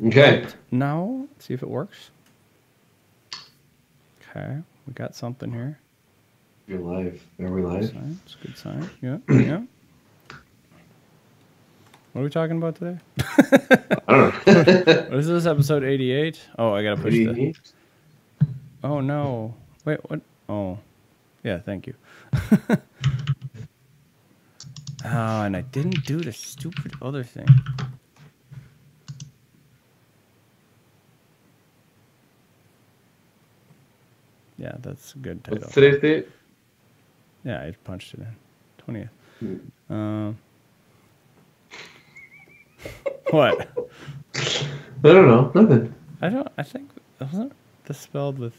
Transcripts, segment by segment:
Okay. But now, let's see if it works. Okay, we got something here. You're live. Are we live? It's a good sign. Yeah, yeah. What are we talking about today? I don't know. What is this, episode 88? Oh, I gotta push the... Oh, no. Wait, what? Oh. Yeah, thank you. Oh, and I didn't do the stupid other thing. Yeah, that's a good title. What's today's date? Yeah, I punched it in. 20th. What? I don't know. Nothing. I think, wasn't this spelled with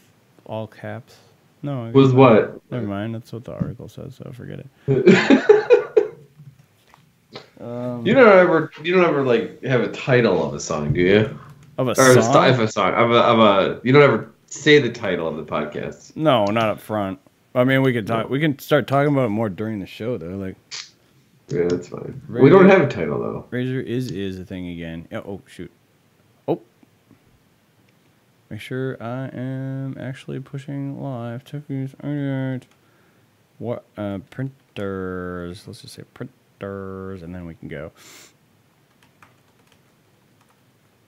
all caps? No. I Was what? Never mind. That's what the article says, so forget it. You don't ever like have a title of a song, do you? Of a or song? Of a song. Of a. You don't ever say the title of the podcast. No, not up front. I mean, we could talk. We can start talking about it more during the show, though. Like, yeah, that's fine. We don't have a title though. Razor is a thing again. Oh shoot. Oh. Make sure I am actually pushing live. Techniques. What? Printers. Let's just say printers, and then we can go.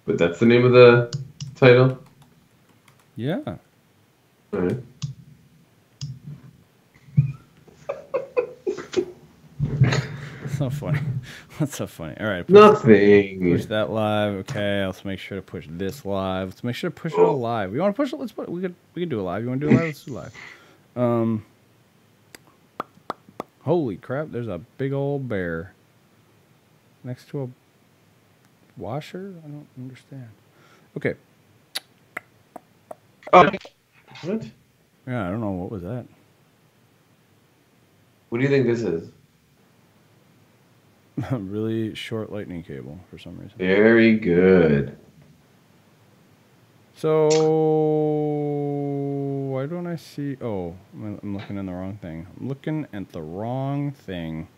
But that's the name of the title. Yeah. All right. That's so funny. That's so funny. All right. Nothing. Push that live. Okay. Let's make sure to push this live. Let's make sure to push it all live. We want to push it. Let's put. We could do it live. You want to do it live? Let's do it live. Holy crap! There's a big old bear next to a washer. I don't understand. Okay. Oh. What? Yeah, I don't know. What was that? What do you think this is? A really short lightning cable for some reason. Very good. So why don't I see? Oh, I'm looking in the wrong thing. I'm looking at the wrong thing.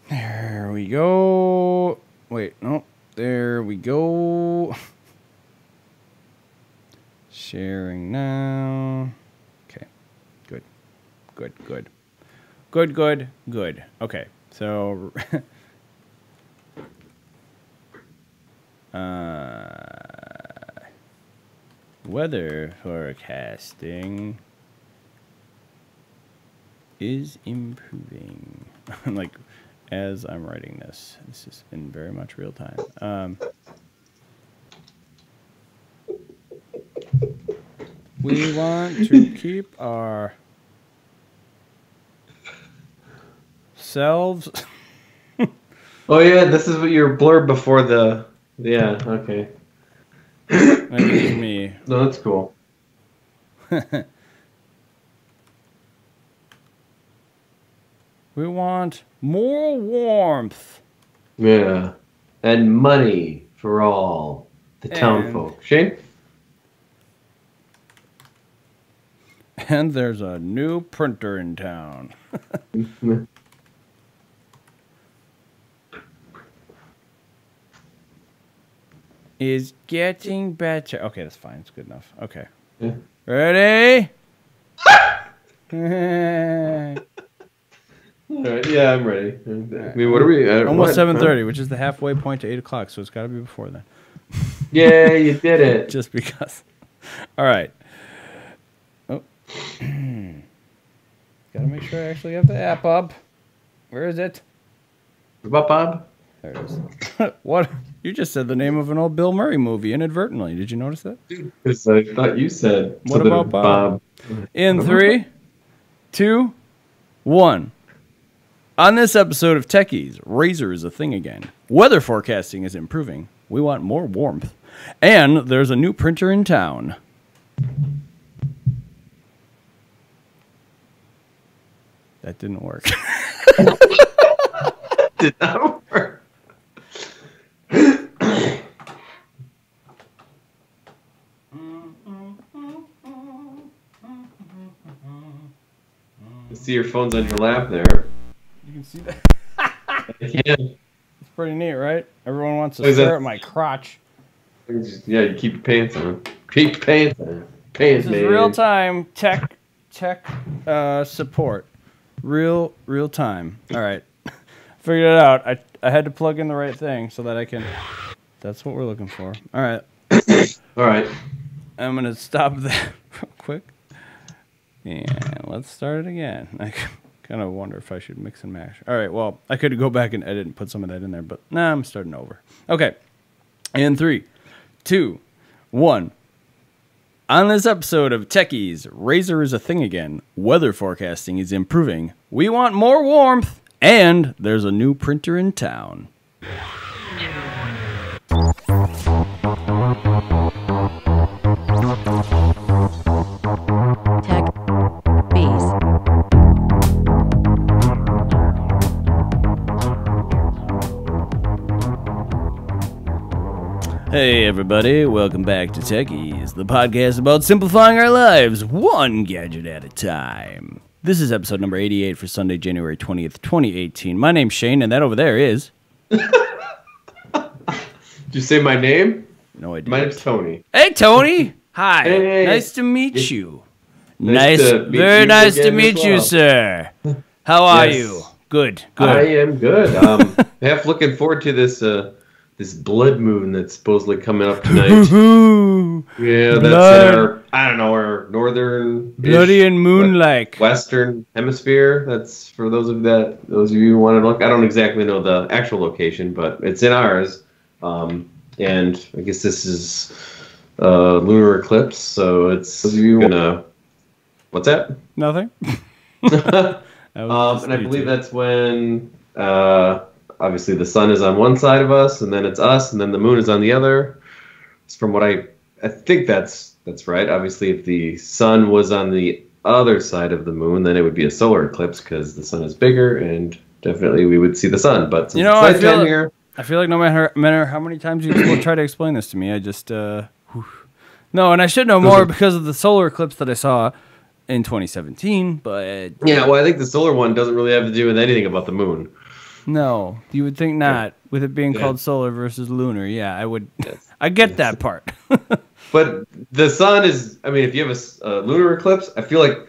There we go. Wait, no. There we go. Sharing now. Okay. Good. Good, good. Good, good, good. Okay. So weather forecasting is improving. Like, as I'm writing this is in very much real time. We want to keep our selves. Oh yeah, this is what your blurb before the. Yeah. Okay. Maybe it's me. No, that's cool. We want more warmth. Yeah, and money for all the town folk. Shane. And there's a new printer in town. Is getting better. Okay, that's fine. It's good enough. Okay. Yeah. Ready? All right. Yeah, I'm ready. I mean, what are we? Almost 7:30, which is the halfway point to 8 o'clock, so it's got to be before then. Yeah, you did it. Just because. All right. Oh. Got to make sure I actually have the app up. Where is it? Bob? There it is. What? You just said the name of an old Bill Murray movie inadvertently. Did you notice that? Because I thought you said. What about Bob? In 3, 2, 1. On this episode of Techies, Razor is a thing again. Weather forecasting is improving. We want more warmth. And there's a new printer in town. That didn't work. Did not work. I see your phone's on your lap there. You can see that. I can. pretty neat, right? Everyone wants to Is that- stare at my crotch. Yeah, you keep your pants on. Keep your pants on. Pants, This is man. real time tech support. Real time. All right. Figured it out. I had to plug in the right thing so that I can. That's what we're looking for. All right. All right. I'm gonna stop that real quick. And let's start it again. I kind of wonder if I should mix and mash. All right. Well, I could go back and edit and put some of that in there, but nah, I'm starting over. Okay. And 3, 2, 1. On this episode of Techies, Razor is a thing again. Weather forecasting is improving. We want more warmth, and there's a new printer in town. Tech Bees. Hey everybody, welcome back to Techies, the podcast about simplifying our lives, one gadget at a time. This is episode number 88 for Sunday, January 20th, 2018. My name's Shane, and that over there is... Did you say my name? No, I didn't. My name's Tony. Hey, Tony! Hi. Hey. Nice to meet you. Nice to meet Very you nice to again meet as you, well. sir. How are Yes. you? Good. I am good. Half looking forward to this this blood moon that's supposedly coming up tonight. Ooh, Yeah, that's Blood. in our, I don't know, our northern bloody and moon-like. Western hemisphere. That's for those of you who want to look. I don't exactly know the actual location, but it's in ours. And I guess this is lunar eclipse, so it's those of you gonna. What's that? Nothing? And I believe that's when obviously the sun is on one side of us, and then it's us, and then the moon is on the other. It's from what I think that's right. Obviously, if the sun was on the other side of the moon, then it would be a solar eclipse because the sun is bigger, and definitely we would see the sun. But since You know, it's I nighttime feel- here, I feel like no matter how many times you try to explain this to me, I just whew. No, and I should know more because of the solar eclipse that I saw in 2017. But yeah, well, I think the solar one doesn't really have to do with anything about the moon. no, you would think not. With it being Yeah. called solar versus lunar, yeah, I would. Yes. I get that part. But the sun is, I mean, if you have a lunar eclipse, I feel like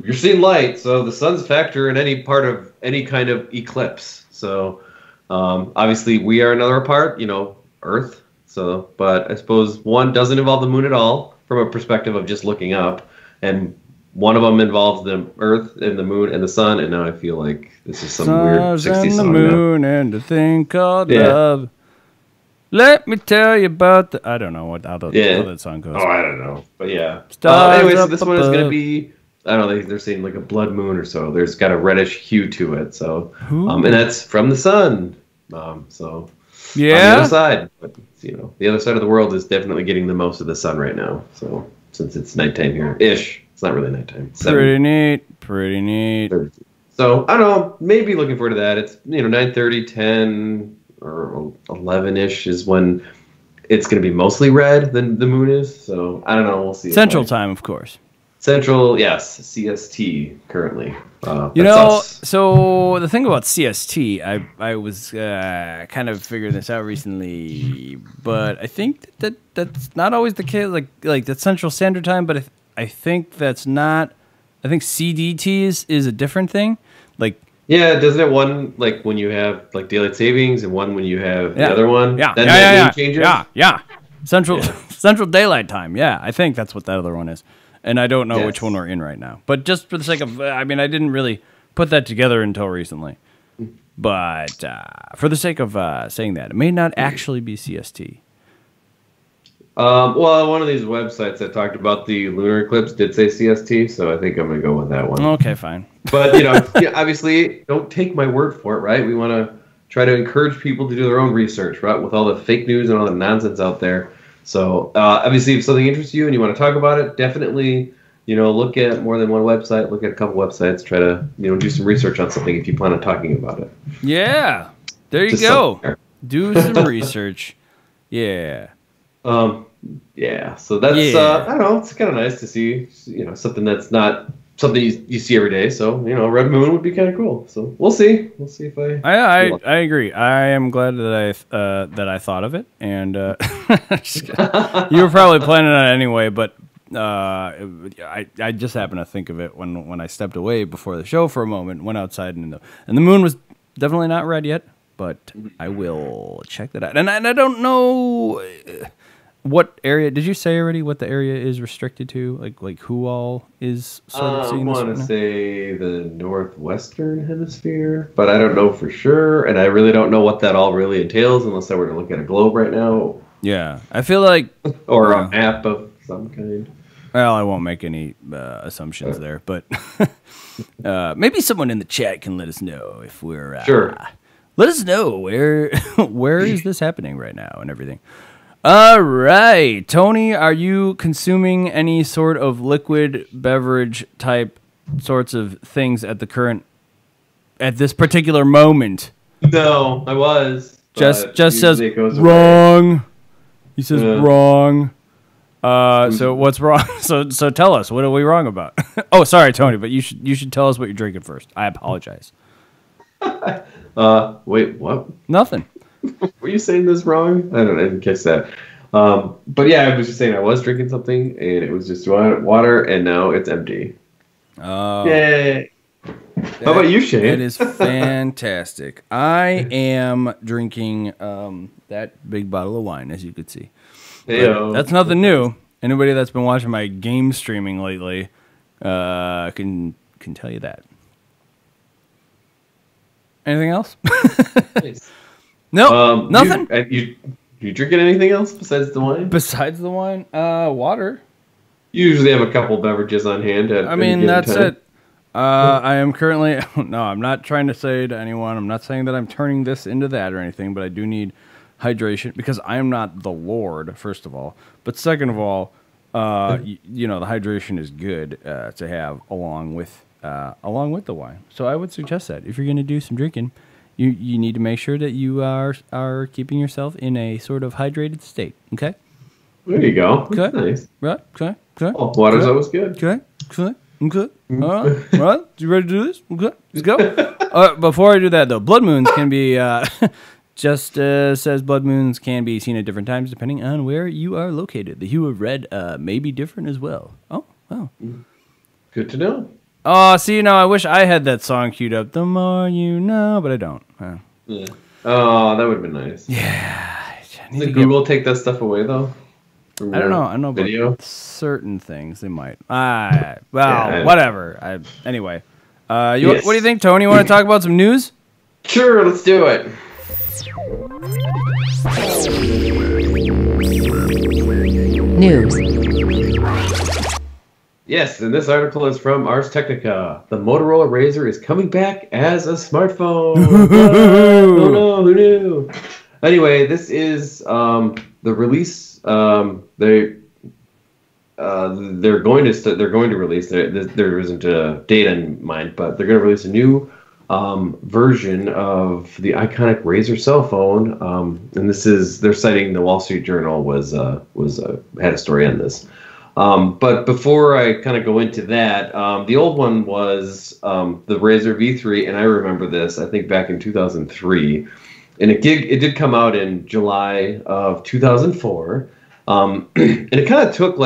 you're seeing light, so the sun's a factor in any part of any kind of eclipse. So obviously we are another part, Earth. So, but I suppose one doesn't involve the moon at all from a perspective of just looking up, and one of them involves the Earth and the moon and the sun. And now I feel like this is some weird Stars 60s and the song now. moon and a thing called Yeah. love. Let me tell you about the. I don't know how that song goes. Oh, I don't know, but yeah. Stars Anyway, so up this one is going to above. be, I don't know, they're saying like a blood moon or so. There's got a reddish hue to it, so, Ooh. and that's from the sun. So on the Yeah. other side, but the other side of the world is definitely getting the most of the sun right now. So since it's nighttime here, ish, it's not really nighttime. It's 7:30. Pretty neat. Pretty neat. So I don't know, maybe looking forward to that. It's 9:30, 10, or 11ish is when it's going to be mostly red than the moon is. So I don't know. We'll see. Central time, of course. Central, yes, CST currently. You That's know, us. so the thing about CST, I was kind of figuring this out recently, but I think that's not always the case. Like that's Central Standard Time, but I think that's not. I think CDT is a different thing. Like Yeah, doesn't it one like when you have like daylight savings and one when you have Yeah. the other one? yeah, Then yeah, that yeah, moon changes? yeah. Central Yeah. Central Daylight Time. Yeah, I think that's what that other one is, and I don't know Yes. which one we're in right now. But just for the sake of, I mean, I didn't really put that together until recently. But for the sake of saying that, it may not actually be CST. Well, one of these websites that talked about the lunar eclipse did say CST, so I think I'm gonna go with that one. Okay, fine. But obviously, don't take my word for it, right? We want to try to encourage people to do their own research, right? With all the fake news and all the nonsense out there. So obviously, if something interests you and you want to talk about it, definitely, look at more than one website. Look at a couple websites. Try to, do some research on something if you plan on talking about it. Yeah, there you Just go. something. Do some research. Yeah. Yeah. So that's Yeah. I don't know. It's kind of nice to see, something that's not something you see every day. So a red moon would be kind of cool. So we'll see. We'll see if I agree. I am glad that I thought of it, and you were probably planning on it anyway. But I just happened to think of it when I stepped away before the show for a moment, went outside, and the moon was definitely not red yet. But I will check that out, and I don't know. What area did you say already? What the area is restricted to? Like who all is sort of seeing this? I want to say the northwestern hemisphere, but I don't know for sure, and I really don't know what that all really entails unless I were to look at a globe right now. Yeah, I feel like or a map of some kind. Well, I won't make any assumptions there, but maybe someone in the chat can let us know if we're sure. Let us know where is this happening right now and everything. All right, Tony, are you consuming any sort of liquid beverage type sorts of things at this particular moment? No, I was. Just says wrong. He says wrong. So what's wrong? So tell us, what are we wrong about? Oh, sorry, Tony, but you should tell us what you're drinking first. I apologize. Wait, what? Nothing. Were you saying this wrong? I didn't catch that. But yeah, I was just saying I was drinking something, and it was just water, and now it's empty. Oh. Yay. How about you, Shane? That is fantastic. I am drinking that big bottle of wine, as you could see. That's nothing new. Anybody that's been watching my game streaming lately can tell you that. Anything else? Nice. No, nothing. You drinking anything else besides the wine? Besides the wine, water. You usually have a couple beverages on hand. That's it. I am currently no. I'm not trying to say to anyone. I'm not saying that I'm turning this into that or anything. But I do need hydration because I am not the Lord. First of all, but second of all, the hydration is good to have along with the wine. So I would suggest that if you're going to do some drinking, you need to make sure that you are keeping yourself in a sort of hydrated state. Okay. There you go. Okay. Nice. Right. Okay. Okay. Oh, water's always good. Okay. Okay. Okay. All right. You ready to do this? Okay. Let's go. Before I do that, though, blood moons can be just says blood moons can be seen at different times depending on where you are located. The hue of red may be different as well. Oh. Wow. Good to know. Oh, see, I wish I had that song queued up. The more you know, but I don't. Yeah. Oh, that would have been nice. Yeah. Did Google take that stuff away, though? I don't know. I don't know video? about certain things. They might. Whatever. Anyway. Yes. What do you think, Tony? You want to talk about some news? Sure, let's do it. News. Yes, and this article is from Ars Technica. The Motorola Razr is coming back as a smartphone. Oh no, who knew? Anyway, this is the release. They're going to release. There isn't a date in mind, but they're going to release a new version of the iconic Razr cell phone. And they're citing the Wall Street Journal had a story on this. But before I kind of go into that, the old one was the Razr V3, and I remember this, I think back in 2003, and it did come out in July of 2004, and it kind of took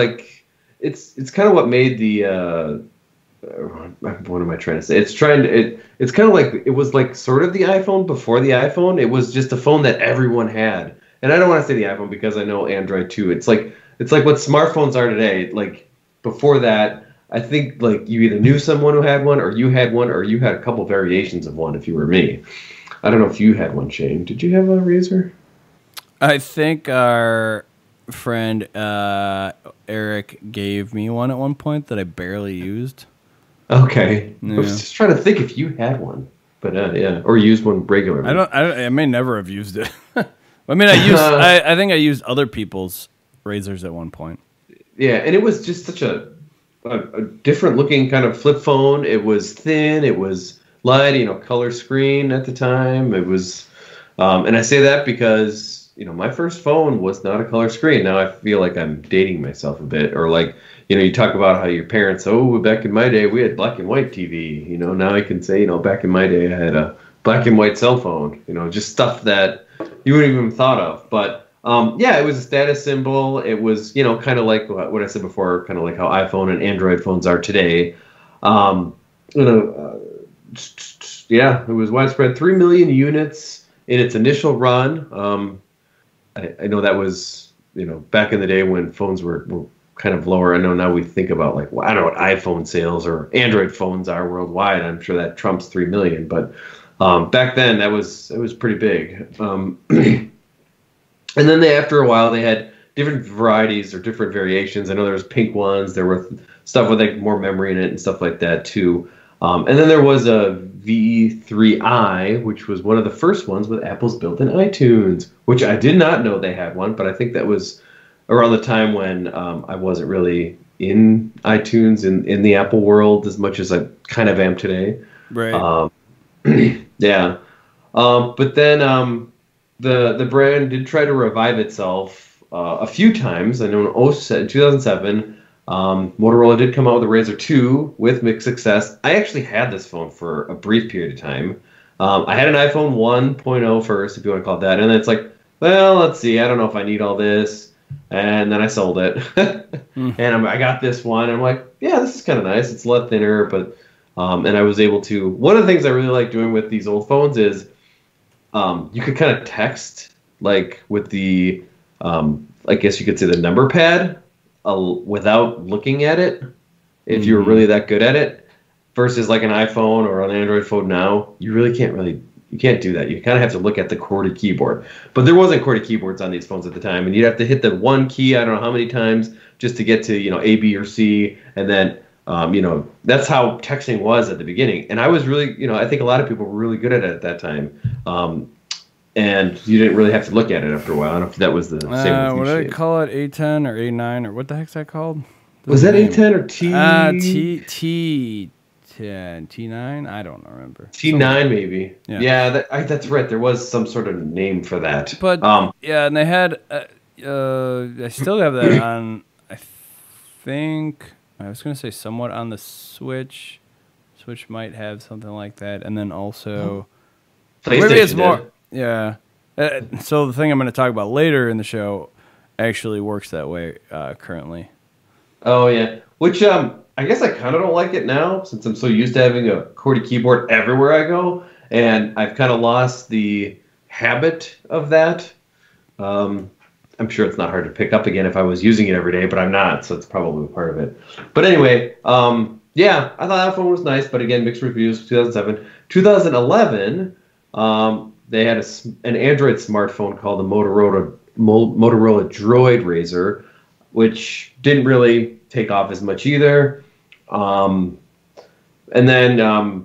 it's kind of what made the what am I trying to say? It's kind of like it was like sort of the iPhone before the iPhone. It was just a phone that everyone had, and I don't want to say the iPhone because I know Android too. It's like what smartphones are today. Like before that, I think like you either knew someone who had one, or you had one, or you had a couple variations of one. If you were me, I don't know if you had one, Shane. Did you have a Razr? I think our friend Eric gave me one at one point that I barely used. Okay, Yeah. I was just trying to think if you had one, but yeah, or used one regularly. I may never have used it. I mean, I think I used other people's Razrs at one point. Yeah, and it was just such a different looking kind of flip phone. It was thin, it was light, color screen at the time. It was, and I say that because my first phone was not a color screen. Now I feel like I'm dating myself a bit, or like, you talk about how your parents, oh, back in my day we had black and white TV. Now I can say, back in my day I had a black and white cell phone. Just stuff that you wouldn't even thought of. But yeah, it was a status symbol. It was, kind of like what I said before, kind of like how iPhone and Android phones are today. Yeah, it was widespread. 3 million units in its initial run. I know that was, back in the day when phones were kind of lower. I know now we think about like, well, I don't know what iPhone sales or Android phones are worldwide. I'm sure that trumps 3 million, but back then it was pretty big. And then after a while, they had different varieties or different variations. I know there was pink ones. There were stuff with like more memory in it and stuff like that too. And then there was a V3i, which was one of the first ones with Apple's built-in iTunes, which I did not know they had one, but I think that was around the time when I wasn't really in iTunes in the Apple world as much as I kind of am today. Right. Yeah. But then the brand did try to revive itself a few times. I know in 2007, Motorola did come out with the Razr 2 with mixed success. I actually had this phone for a brief period of time. I had an iPhone 1.0 first, if you want to call it that. And then it's like, well, let's see. I don't know if I need all this. And then I sold it. And I got this one. And I'm like, yeah, this is kind of nice. It's a lot thinner. But and I was able to... One of the things I really like doing with these old phones is you could kind of text, like with the... I guess you could say the number pad without looking at it, if you're really that good at it, versus like an iPhone or an Android phone now, you can't do that. You kind of have to look at the QWERTY keyboard. But there wasn't QWERTY keyboards on these phones at the time, and you'd have to hit the one key, I don't know how many times, just to get to, A, B, or C, and then, that's how texting was at the beginning. And I was really, I think a lot of people were really good at it at that time. And you didn't really have to look at it after a while. I don't know if that was the same with you, what do they Shane. call it? A10 or A9 or what the heck's that called? Was that A10 or T10, T9? I don't remember. T9 maybe. Yeah. That's right. There was some sort of name for that. But yeah, and they had. I still have that on. I think I was gonna say somewhat on the Switch. Switch might have something like that, and then also maybe it's more. Did. Yeah. So the thing I'm going to talk about later in the show actually works that way currently. Oh, yeah. Which I guess I kind of don't like it now since I'm so used to having a QWERTY keyboard everywhere I go. And I've kind of lost the habit of that. I'm sure it's not hard to pick up again if I was using it every day, but I'm not. So it's probably part of it. But anyway, yeah, I thought that phone was nice. But again, mixed reviews, 2007. 2011... they had an Android smartphone called the Motorola Droid Razr, which didn't really take off as much either. And then the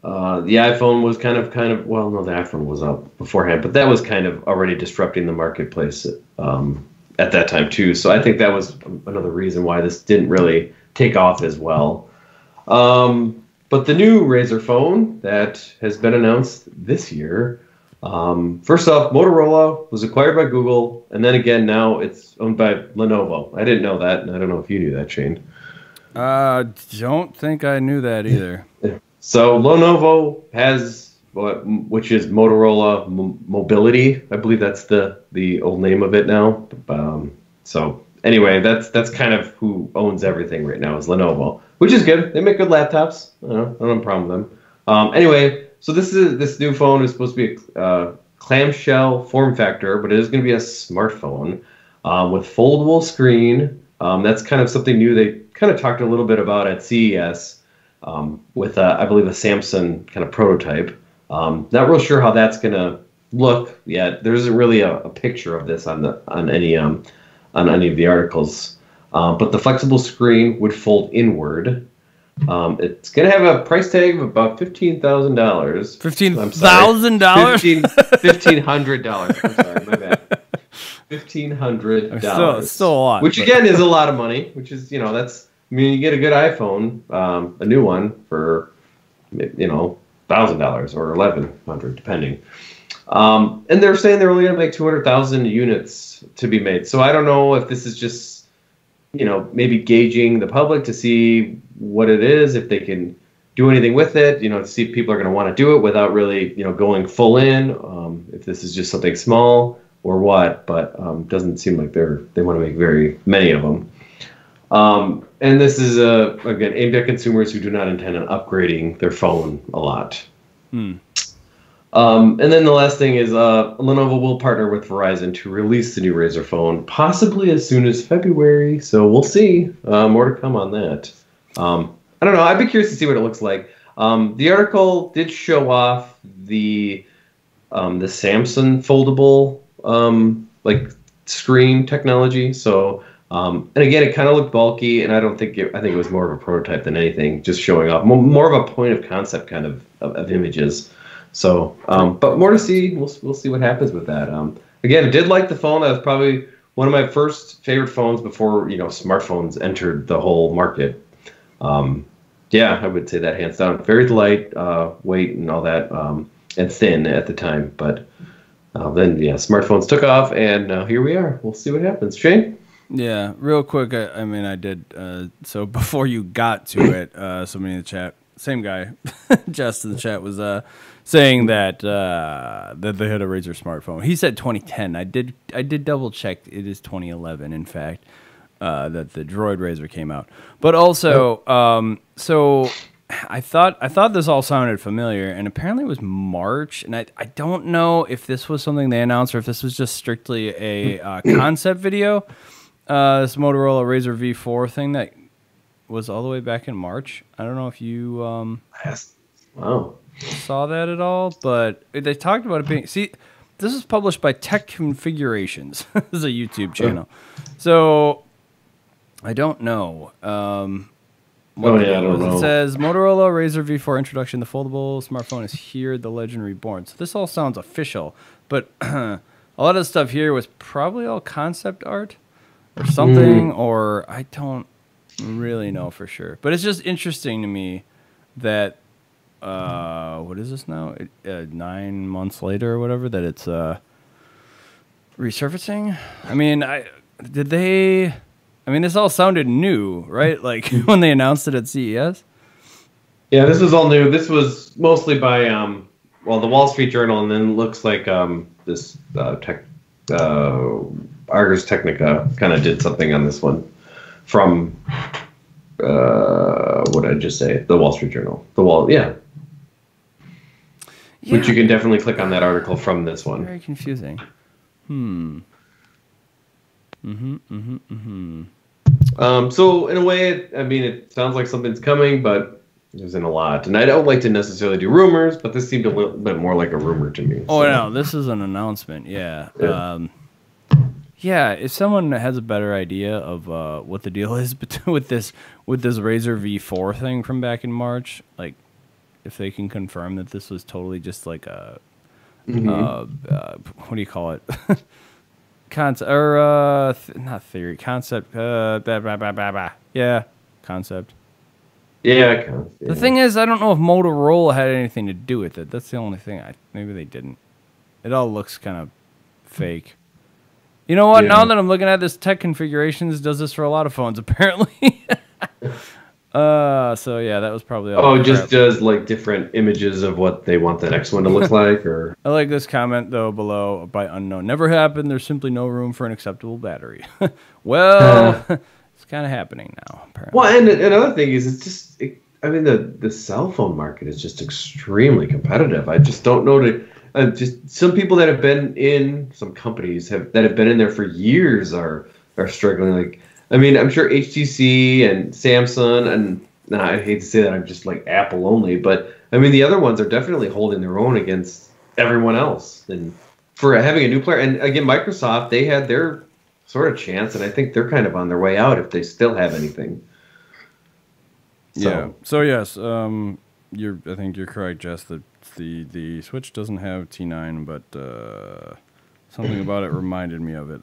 iPhone was kind of well, no, the iPhone was out beforehand, but that was kind of already disrupting the marketplace at that time too. So I think that was another reason why this didn't really take off as well. But the new Razr phone that has been announced this year, first off, Motorola was acquired by Google, and then again, now it's owned by Lenovo. I didn't know that, and I don't know if you knew that, Shane. Don't think I knew that either. So Lenovo has, which is Motorola Mobility. I believe that's the old name of it now. So anyway, that's kind of who owns everything right now is Lenovo. Which is good. They make good laptops. I don't have a problem with them. Anyway, so this new phone is supposed to be a clamshell form factor, but it is going to be a smartphone with foldable screen. That's kind of something new. They kind of talked a little bit about at CES with, I believe, a Samsung kind of prototype. Not real sure how that's going to look yet. There isn't really a picture of this on any of the articles. But the flexible screen would fold inward. It's going to have a price tag of about $15,000. $15,000? $1,500. I'm sorry, my bad. $1,500. Still a lot. Which again is a lot of money. Which is, that's. I mean, you get a good iPhone, a new one for, $1,000 or $1,100, depending. And they're saying they're only going to make 200,000 units to be made. So I don't know if this is just, maybe gauging the public to see what it is, if they can do anything with it, to see if people are going to want to do it without really, going full in, if this is just something small or what, but doesn't seem like they want to make very many of them. And this is, again, aimed at consumers who do not intend on upgrading their phone a lot. And then the last thing is Lenovo will partner with Verizon to release the new Razer phone, possibly as soon as February. So we'll see. More to come on that. I don't know. I'd be curious to see what it looks like. The article did show off the Samsung foldable screen technology. So and again, it kind of looked bulky, and I think it was more of a prototype than anything, just showing off more of a point of concept kind of images. So, but more to see. We'll see what happens with that. Again, I did like the phone. That was probably one of my first favorite phones before smartphones entered the whole market. Yeah, I would say that hands down. Very light weight and all that, and thin at the time. But then, smartphones took off, and here we are. We'll see what happens. Shane? Yeah, real quick. I did. So before you got to it, somebody in the chat, same guy, Jess in the chat was saying that that they had a Razer smartphone. He said 2010. I did double check. It is 2011, in fact, that the Droid Razer came out. But also, so I thought this all sounded familiar, and apparently it was March. And I don't know if this was something they announced or if this was just strictly a concept video. This Motorola Razer V4 thing that was all the way back in March. I don't know if you saw that at all, but they talked about it being... See, this is published by Tech Configurations. This is a YouTube channel. So, I don't know. I don't know. It says, Motorola Razer V4 introduction. The foldable smartphone is here. The legend reborn. So this all sounds official, but a lot of the stuff here was probably all concept art or something, or I don't really know for sure. But it's just interesting to me that what is this now? 9 months later or whatever, that it's resurfacing. This all sounded new, right? Like when they announced it at CES. Yeah, this was all new. This was mostly by the Wall Street Journal, and then looks like this Ars Technica kind of did something on this one from what did I just say? The Wall Street Journal. Yeah. Which you can definitely click on that article from this one. Very confusing. So in a way, it sounds like something's coming, but there isn't a lot. And I don't like to necessarily do rumors, but this seemed a little bit more like a rumor to me. Oh, no, this is an announcement, yeah. Yeah, if someone has a better idea of what the deal is with this Razer V4 thing from back in March, like if they can confirm that this was totally just like a what do you call it? Concept or not theory, concept. Yeah, concept. Yeah. The thing is, I don't know if Motorola had anything to do with it. That's the only thing. Maybe they didn't. It all looks kind of fake. You know what? Yeah. Now that I'm looking at this, Tech Configurations does this for a lot of phones, apparently. So yeah, that was probably all. Oh, it just does like different images of what they want the next one to look like, or. I like this comment though below by unknown. Never happened. There's simply no room for an acceptable battery. Well, it's kind of happening now. Apparently. Well, and another thing is, it's just. The cell phone market is just extremely competitive. I just don't know just some people that have been in some companies that have been in there for years are struggling. Like, I'm sure HTC and Samsung and I hate to say that I'm just like Apple only, but the other ones are definitely holding their own against everyone else. And for having a new player, and again, Microsoft, they had their sort of chance, and I think they're kind of on their way out if they still have anything. So. Yeah. So yes, I think you're correct, Jess. The Switch doesn't have T9, but something about it reminded me of it.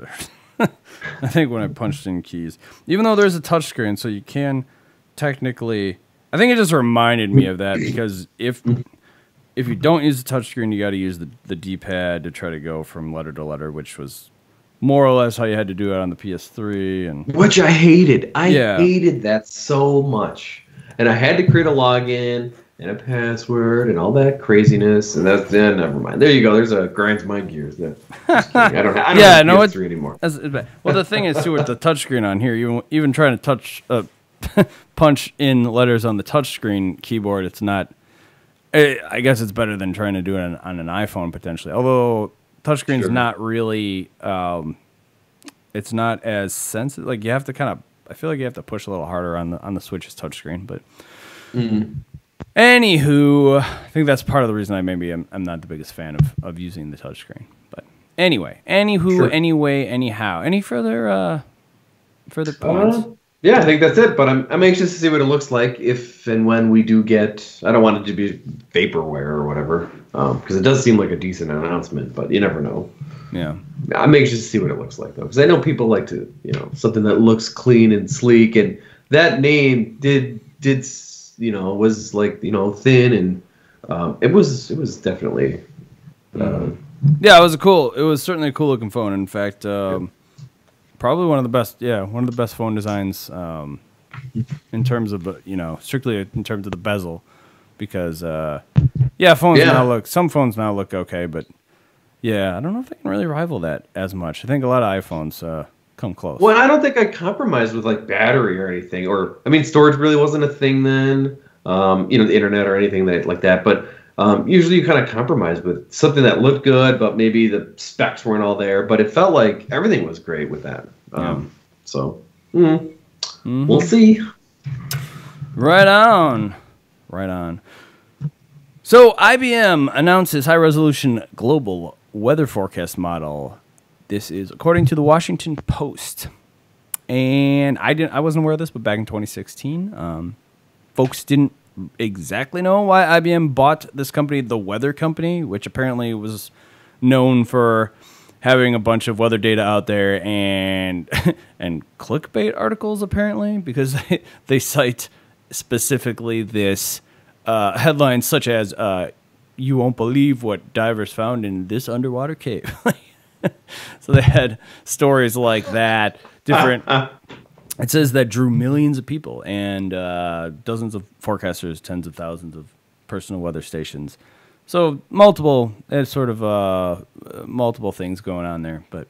I think when I punched in keys, even though there's a touchscreen, so you can technically. I think it just reminded me of that because if if you don't use the touchscreen, you got to use the D-pad to try to go from letter to letter, which was more or less how you had to do it on the PS3. And which I hated. I Yeah. hated that so much. And I had to create a login and a password and all that craziness. And that's then never mind. There you go. There's a grinds my gears. There. Just kidding. I don't Yeah, have no, PS3 anymore. Well, the thing is too with the touchscreen on here, even trying to punch in letters on the touchscreen keyboard, it's not. I guess it's better than trying to do it on an iPhone potentially. Although touchscreen's Sure. not really, it's not as sensitive. Like you have to kind of, I feel like you have to push a little harder on the Switch's touchscreen. But anywho, I think that's part of the reason I'm not the biggest fan of using the touchscreen. But anyway, Sure. anyway, anyhow, any further points? Yeah, I think that's it. But I'm anxious to see what it looks like if and when we do get. I don't want it to be vaporware or whatever, because it does seem like a decent announcement. But you never know. Yeah. I'm anxious to see what it looks like though, because I know people like to, something that looks clean and sleek, and that name did was like thin, and it was definitely. Yeah, it was certainly a cool looking phone. In fact, probably one of the best phone designs in terms of strictly in terms of the bezel, because some phones now look okay, but yeah, I don't know if they can really rival that as much. I think a lot of iPhones come close. Well, I don't think I compromised with like battery or anything, or I mean, storage really wasn't a thing then. The internet or anything like that, but. Usually you kind of compromise with something that looked good, but maybe the specs weren't all there. But it felt like everything was great with that. So we'll see. Right on. So IBM announces high-resolution global weather forecast model. This is according to the Washington Post. And I wasn't aware of this, but back in 2016, folks didn't exactly know why IBM bought this company, The Weather Company, which apparently was known for having a bunch of weather data out there and clickbait articles, apparently, because they cite specifically this headlines such as "You won't believe what divers found in this underwater cave." So they had stories like that, different. It says that drew millions of people and dozens of forecasters, tens of thousands of personal weather stations. So multiple things going on there. But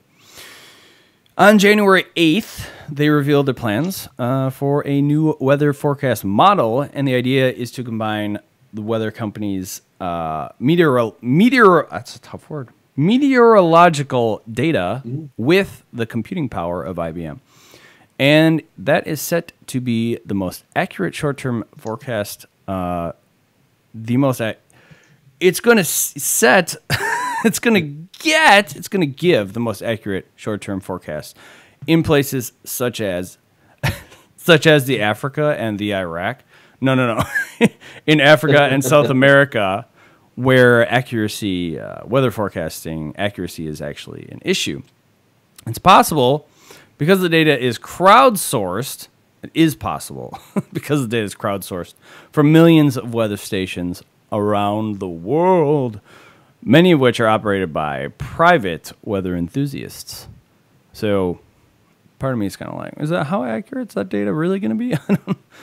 on January 8th, they revealed their plans for a new weather forecast model, and the idea is to combine the weather company's that's a tough word, meteorological data with the computing power of IBM. And that is set to be the most accurate short-term forecast. It's going to give the most accurate short-term forecast in places such as the Africa and the Iraq. No. In Africa and South America, where weather forecasting accuracy is actually an issue. It's possible. Because the data is crowdsourced, it is possible, because the data is crowdsourced from millions of weather stations around the world, many of which are operated by private weather enthusiasts. So part of me is kind of like, how accurate is that data really going to be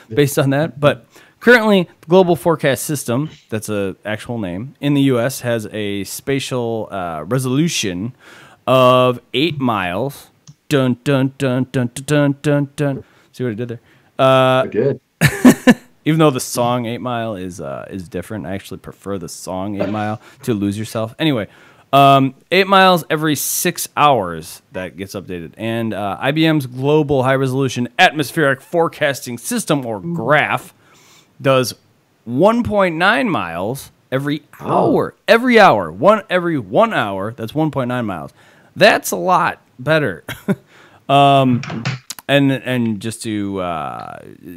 based on that? But currently, the Global Forecast System, that's an actual name, in the U.S. has a spatial resolution of 8 miles. Dun dun dun dun dun dun dun. See what I did there? I did. Even though the song 8 Mile is different, I actually prefer the song 8 Mile to Lose Yourself. Anyway, 8 miles every 6 hours that gets updated, and IBM's Global High Resolution Atmospheric Forecasting System, or GRAPH, does 1.9 miles every hour. Every 1 hour. That's 1.9 miles. That's a lot better. And just to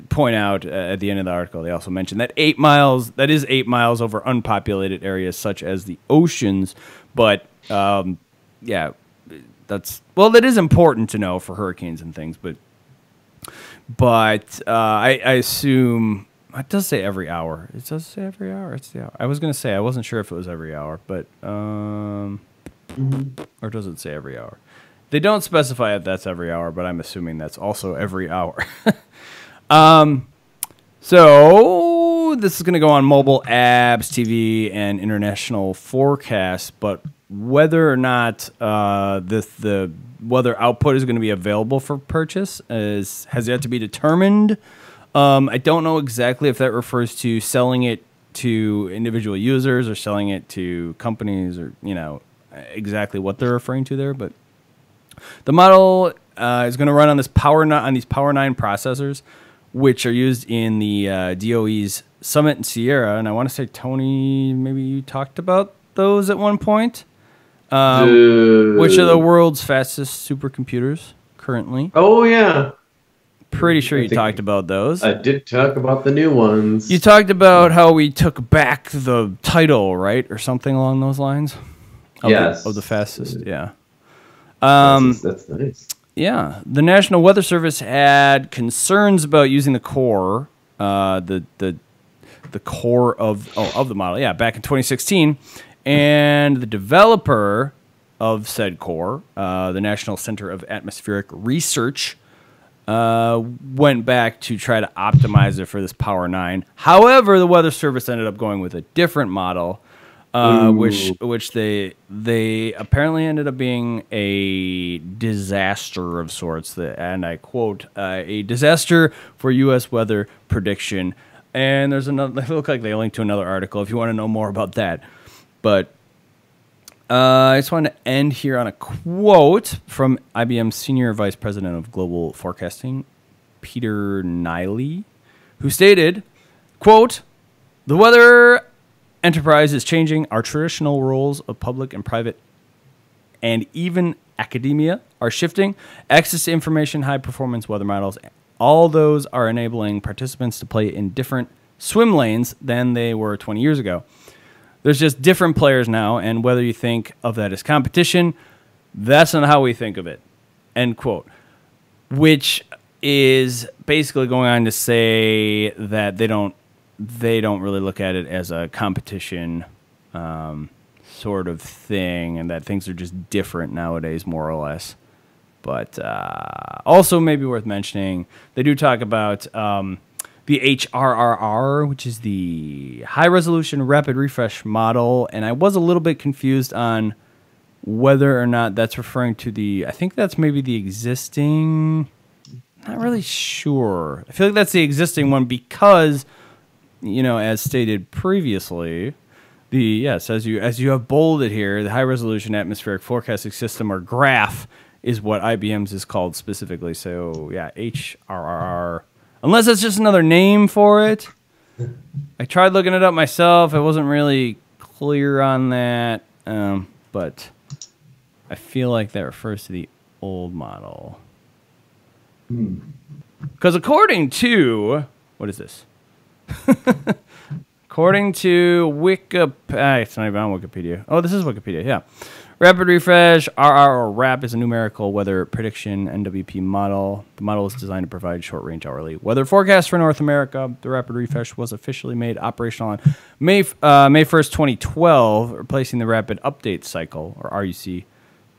point out at the end of the article, they also mentioned that 8 miles, that is 8 miles over unpopulated areas such as the oceans. But that is important to know for hurricanes and things. But I assume It does say every hour. It does say every hour. It's the hour. I was gonna say I wasn't sure if it was every hour, but or does it say every hour? They don't specify if that's every hour, but I'm assuming that's also every hour. So this is gonna go on mobile apps, TV, and international forecasts, but whether or not the weather output is going to be available for purchase has yet to be determined. I don't know exactly if that refers to selling it to individual users or selling it to companies, or exactly what they're referring to there. But the model is going to run on these Power 9 processors, which are used in the DOE's Summit and Sierra. And I want to say, Tony, maybe you talked about those at one point. Which are the world's fastest supercomputers currently? Oh, yeah. Pretty sure you talked about those. I did talk about the new ones. You talked about how we took back the title, right? Or something along those lines? Yes. Of the fastest, yeah. That's nice. Yeah. The National Weather Service had concerns about using the core, the core of the model, yeah, back in 2016. And the developer of said core, the National Center of Atmospheric Research, went back to try to optimize it for this Power 9. However, the Weather Service ended up going with a different model, which they apparently ended up being a disaster of sorts. And I quote, a disaster for U.S. weather prediction. And there's another. They look like they linked to another article if you want to know more about that. But I just wanted to end here on a quote from IBM's Senior Vice President of Global Forecasting, Peter Niley, who stated, quote, "The weather enterprise is changing. Our traditional roles of public and private and even academia are shifting. Access to information, high-performance weather models, all those are enabling participants to play in different swim lanes than they were 20 years ago. There's just different players now, and whether you think of that as competition, that's not how we think of it." End quote. Which is basically going on to say that they don't really look at it as a competition sort of thing, and that things are just different nowadays, more or less. But also maybe worth mentioning, they do talk about the HRRR, which is the High Resolution Rapid Refresh model, and I was a little bit confused on whether or not that's referring to I think that's maybe the existing, not really sure. I feel like that's the existing one because, as stated previously, as you have bolded here, the High Resolution Atmospheric Forecasting System, or GRAPH, is what IBM's is called specifically. So, yeah, HRRR. Unless it's just another name for it. I tried looking it up myself. I wasn't really clear on that. But I feel like that refers to the old model. Because according to... What is this? According to Wikipedia... It's not even on Wikipedia. Oh, this is Wikipedia, yeah. Rapid Refresh, RR or RAP, is a numerical weather prediction NWP model. The model is designed to provide short-range hourly weather forecasts for North America. The Rapid Refresh was officially made operational on May 1st, 2012, replacing the Rapid Update Cycle, or RUC.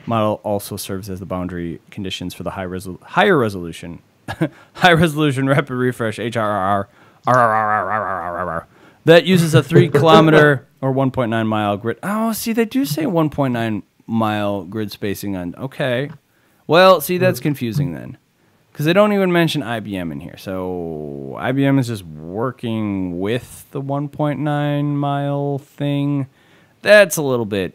Model also serves as the boundary conditions for the higher resolution Rapid Refresh, HRRR, that uses a 3-kilometer or 1.9-mile grid. Oh, see, they do say 1.9-mile grid spacing on. Okay. Well, see, that's confusing then, because they don't even mention IBM in here. So IBM is just working with the 1.9-mile thing. That's a little bit...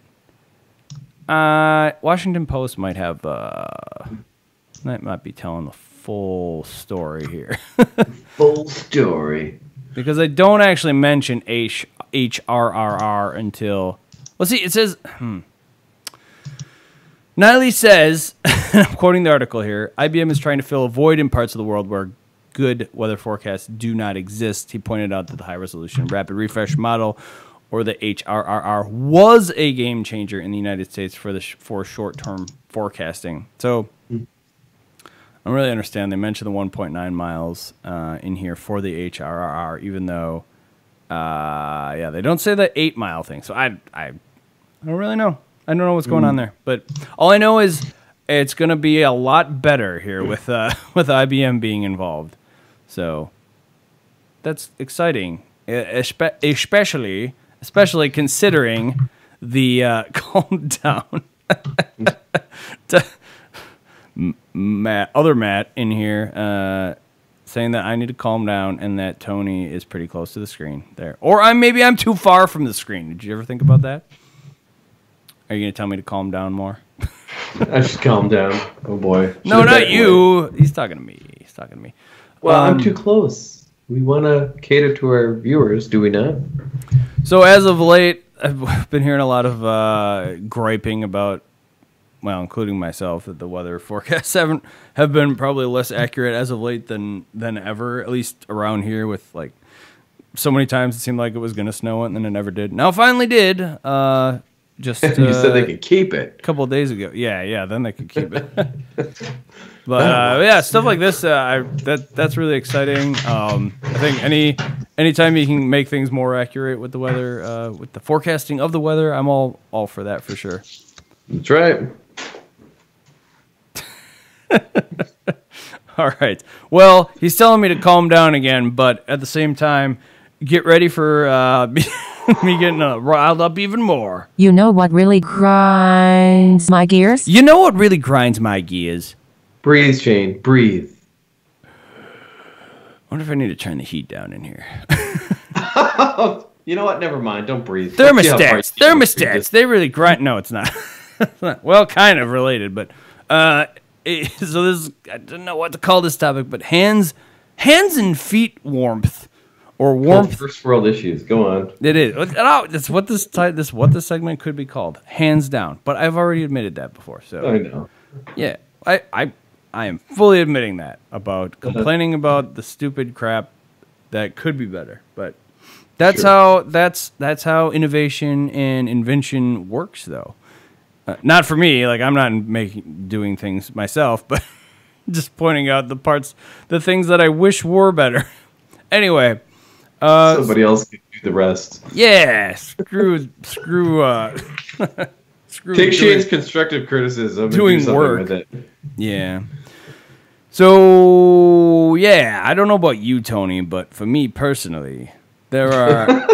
Washington Post might have... that might be telling the full story here. Full story. Because they don't actually mention HRRR until... Well, see, it says... Niley says, I'm quoting the article here, IBM is trying to fill a void in parts of the world where good weather forecasts do not exist. He pointed out that the high-resolution rapid refresh model, or the HRRR, was a game changer in the United States for short-term forecasting. So... I don't really understand. They mentioned the 1.9 miles in here for the HRR, even though, yeah, they don't say the 8-mile thing. So I don't really know. I don't know what's going on there. But all I know is it's going to be a lot better here with IBM being involved. So that's exciting, especially considering the calm down. Other Matt in here saying that I need to calm down and that Tony is pretty close to the screen there. Or maybe I'm too far from the screen. Did you ever think about that? Are you going to tell me to calm down more? I just calm down. Oh, boy. No, not you. He's talking to me. Well, I'm too close. We want to cater to our viewers, do we not? So as of late, I've been hearing a lot of griping about, well, including myself, that the weather forecasts have been probably less accurate as of late than ever, at least around here, with like so many times it seemed like it was going to snow and then it never did. Now it finally did. Just you said they could keep it a couple of days ago. Yeah, then they could keep it. But yeah, stuff like this, that's really exciting. I think anytime you can make things more accurate with the weather, with the forecasting of the weather, I'm all for that for sure. That's right. All right. Well, he's telling me to calm down again, but at the same time, get ready for me getting riled up even more. You know what really grinds my gears? You know what really grinds my gears? Breathe, Shane. Breathe. I wonder if I need to turn the heat down in here. You know what? Never mind. Don't breathe. Thermostats. They really grind. No, it's not. Well, kind of related, but so this, I don't know what to call this topic, but hands and feet warmth. Or warmth. First world issues. Go on. It is. That's what this segment could be called. Hands down. But I've already admitted that before. So I know. Yeah, I am fully admitting that about complaining about the stupid crap that could be better. But that's Sure. that's how innovation and invention works, though. Not for me. Like, I'm not doing things myself, but just pointing out the things that I wish were better. Anyway. Somebody else can do the rest. Yeah, screw. Take Shane's constructive criticism and doing do something work with it. Yeah. So yeah, I don't know about you, Tony, but for me personally, there are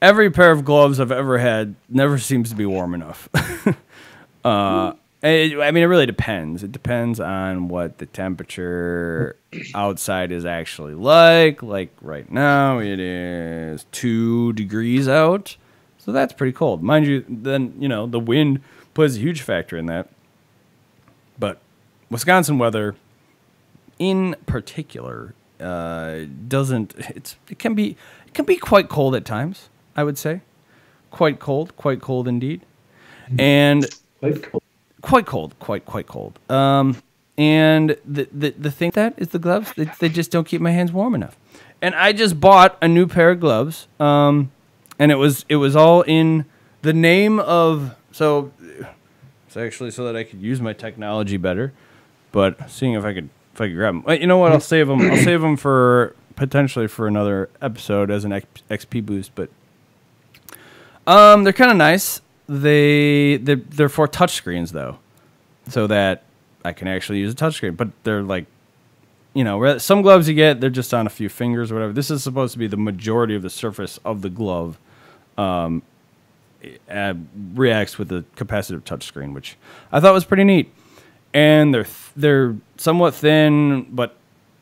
every pair of gloves I've ever had never seems to be warm enough. I mean, it really depends. It depends on what the temperature outside is actually like. Like right now, it is 2 degrees out, so that's pretty cold. Mind you, then the wind plays a huge factor in that. But Wisconsin weather, in particular, doesn't. It can be quite cold at times. I would say, quite cold indeed, and Quite cold. Quite cold. And the thing that is the gloves, they just don't keep my hands warm enough. And I just bought a new pair of gloves, and it was all in the name of, so it's actually so that I could use my technology better. But seeing if I could grab them. You know what? I'll save them. I'll save them for potentially for another episode as an XP boost. But they're kind of nice. They're for touchscreens though, so that I can actually use a touchscreen. But they're like, some gloves you get, they're just on a few fingers or whatever. This is supposed to be the majority of the surface of the glove. Reacts with the capacitive touchscreen, which I thought was pretty neat. And they're somewhat thin, but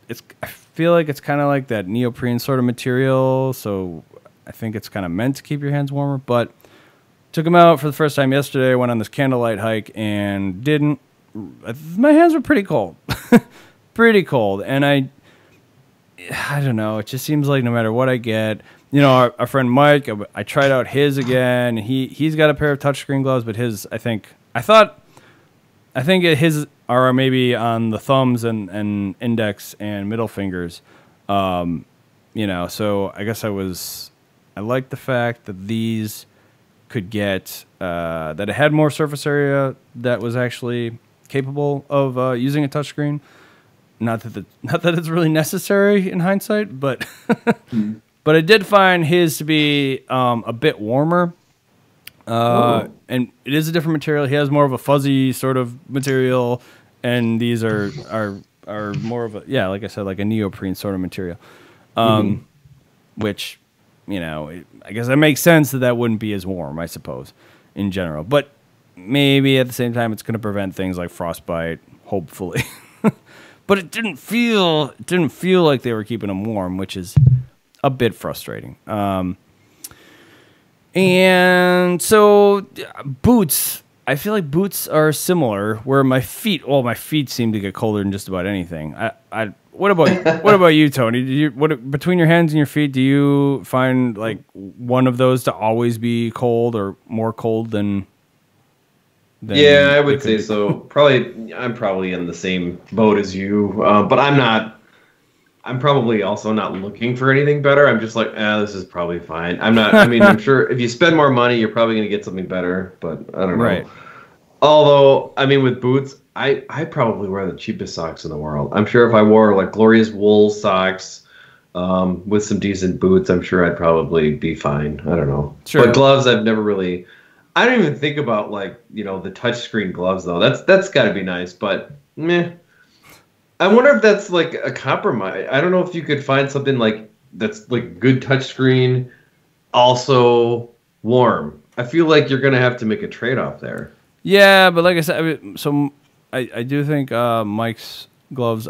I feel like it's kind of like that neoprene sort of material. So I think it's kind of meant to keep your hands warmer, but. Took them out for the first time yesterday. Went on this candlelight hike and didn't. My hands were pretty cold, pretty cold, and I don't know. It just seems like no matter what I get, our friend Mike. I tried out his again. He's got a pair of touchscreen gloves, but his I think his are maybe on the thumbs and index and middle fingers. So I guess I like the fact that these. Could get that it had more surface area that was actually capable of using a touchscreen. not that it's really necessary in hindsight, but but I did find his to be a bit warmer. And it is a different material. He has more of a fuzzy sort of material, and these are more of a, yeah, like I said, like a neoprene sort of material. Which, you know, I guess that makes sense that wouldn't be as warm, I suppose, in general. But maybe at the same time, it's going to prevent things like frostbite, hopefully. But it didn't feel like they were keeping them warm, which is a bit frustrating. And so boots, I feel like boots are similar. Where my feet seem to get colder than just about anything. What about you, Tony? Between your hands and your feet, do you find like one of those to always be cold or more cold than yeah, I would say so. I'm probably in the same boat as you, but I'm probably also not looking for anything better. I'm just like, this is probably fine. I'm sure if you spend more money, you're probably going to get something better, but I don't know. Right. Although, I mean, with boots, I probably wear the cheapest socks in the world. I'm sure if I wore like glorious wool socks with some decent boots, I'm sure I'd probably be fine. I don't know. Sure. But gloves, I don't even think about like, you know, the touchscreen gloves though. That's got to be nice, but meh. I wonder if that's like a compromise. I don't know if you could find something like that's like good touchscreen, also warm. I feel like you're gonna have to make a trade-off there. Yeah, but like I said, I do think Mike's gloves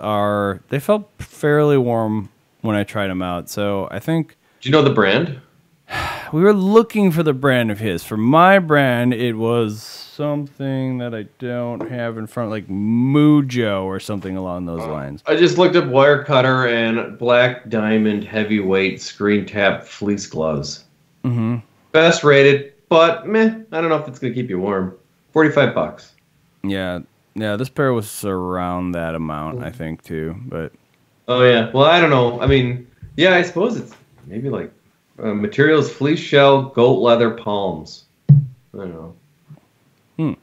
they felt fairly warm when I tried them out. So I think. Do you know the brand? We were looking for the brand of his. For my brand, it was something that I don't have in front, like Mujo or something along those lines. I just looked up wire cutter and black diamond heavyweight screen tap fleece gloves. Mm-hmm. Best rated, but meh. I don't know if it's gonna keep you warm. $45. Yeah. This pair was around that amount, I think, too. But oh yeah. Well, I don't know. I mean, yeah, I suppose it's maybe like. Materials: fleece shell, goat leather, palms. I don't know.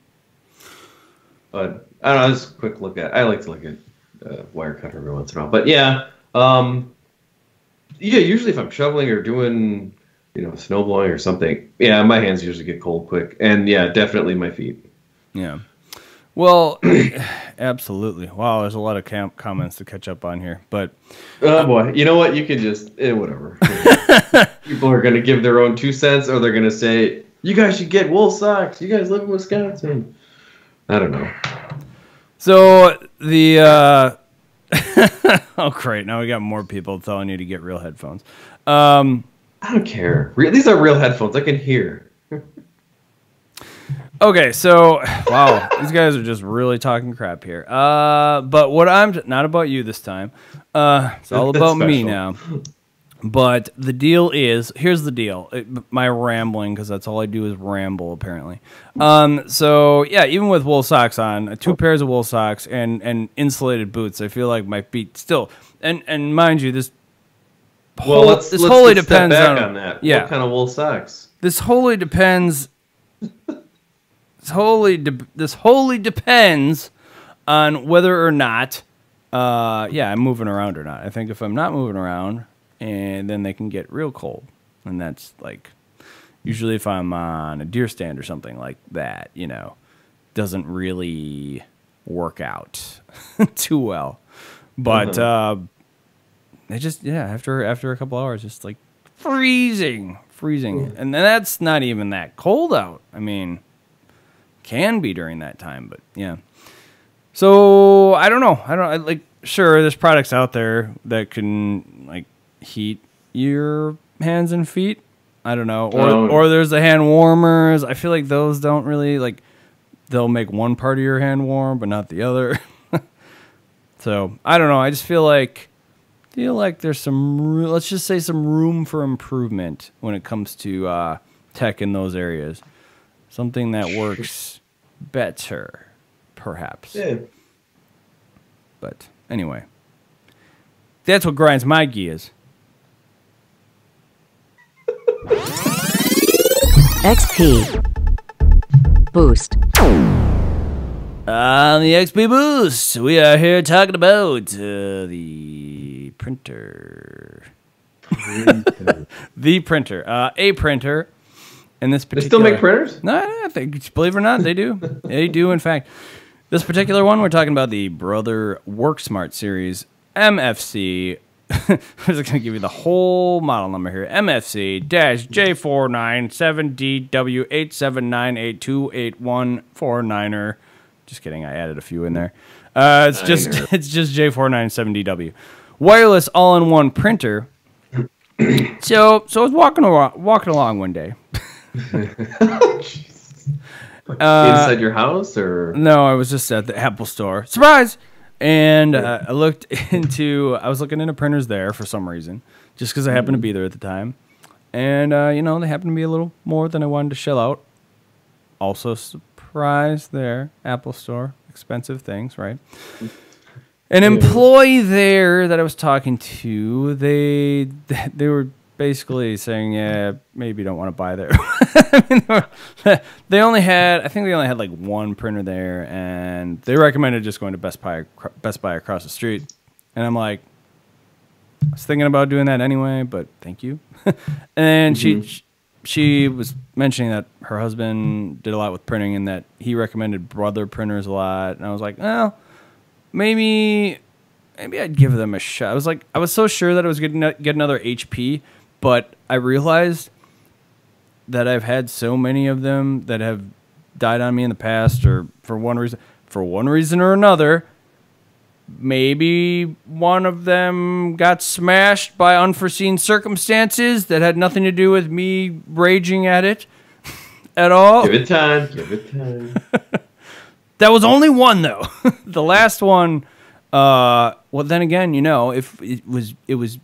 But I don't know. Just a quick look at. I like to look at wire cutter every once in a while. But yeah, Usually if I'm shoveling or doing, you know, snow blowing or something, yeah, my hands usually get cold quick, and yeah, definitely my feet. Yeah. Well, absolutely. Wow, there's a lot of comments to catch up on here, but oh boy, you know what? You can just whatever. People are going to give their own 2 cents, or they're going to say, "You guys should get wool socks. You guys live in Wisconsin." I don't know. So the oh great, now we got more people telling you to get real headphones. I don't care. These are real headphones. I can hear. Okay, so wow, these guys are just really talking crap here. But what not about you this time. It's all about me now. But the deal is, here's the deal. My rambling, because that's all I do is ramble apparently. So yeah, even with wool socks on, 2 pairs of wool socks and insulated boots, I feel like my feet still. And mind you, this wholly depends on that. Yeah, what kind of wool socks? This wholly depends. This wholly depends on whether or not, I'm moving around or not. I think if I'm not moving around, and then they can get real cold, and that's like usually if I'm on a deer stand or something like that, you know, doesn't really work out too well. But they just after a couple hours, just like freezing, and then that's not even that cold out. I mean. Can be during that time, but yeah. So I don't know. Sure, there's products out there that can like heat your hands and feet. I don't know. Or there's the hand warmers. I feel like those don't really like. They'll make one part of your hand warm, but not the other. So I don't know. I just feel like there's some. Let's just say some room for improvement when it comes to tech in those areas. Something that works better, perhaps. Yeah. But anyway, that's what grinds my gears. XP Boost. On the XP Boost, we are here talking about the printer. The printer. A printer. In this particular, They still make printers? No, I think, believe it or not, they do. They do, in fact. This particular one, we're talking about the Brother WorkSmart series, MFC. I'm just going to give you the whole model number here. MFC-J497DW879828149er. Just kidding, I added a few in there. It's just J497DW. Wireless all-in-one printer. So I was walking along one day. Inside your house, or no? I was just at the Apple store. Surprise! And I was looking into printers there for some reason, just because I happened to be there at the time. And they happened to be a little more than I wanted to shell out. Also, surprise there, Apple store, expensive things, right? An employee there that I was talking to, they were basically saying, yeah, maybe you don't want to buy there. They only had like one printer there, and they recommended just going to Best Buy across the street. And I'm like, I was thinking about doing that anyway, but thank you. And she was mentioning that her husband did a lot with printing and that he recommended Brother printers a lot. And I was like, well, maybe I'd give them a shot. I was so sure that I was going to get another HP, but I realized that I've had so many of them that have died on me in the past, or for one reason or another. Maybe one of them got smashed by unforeseen circumstances that had nothing to do with me raging at it at all. Give it time. That was only one, though. The last one, well, then again, if it was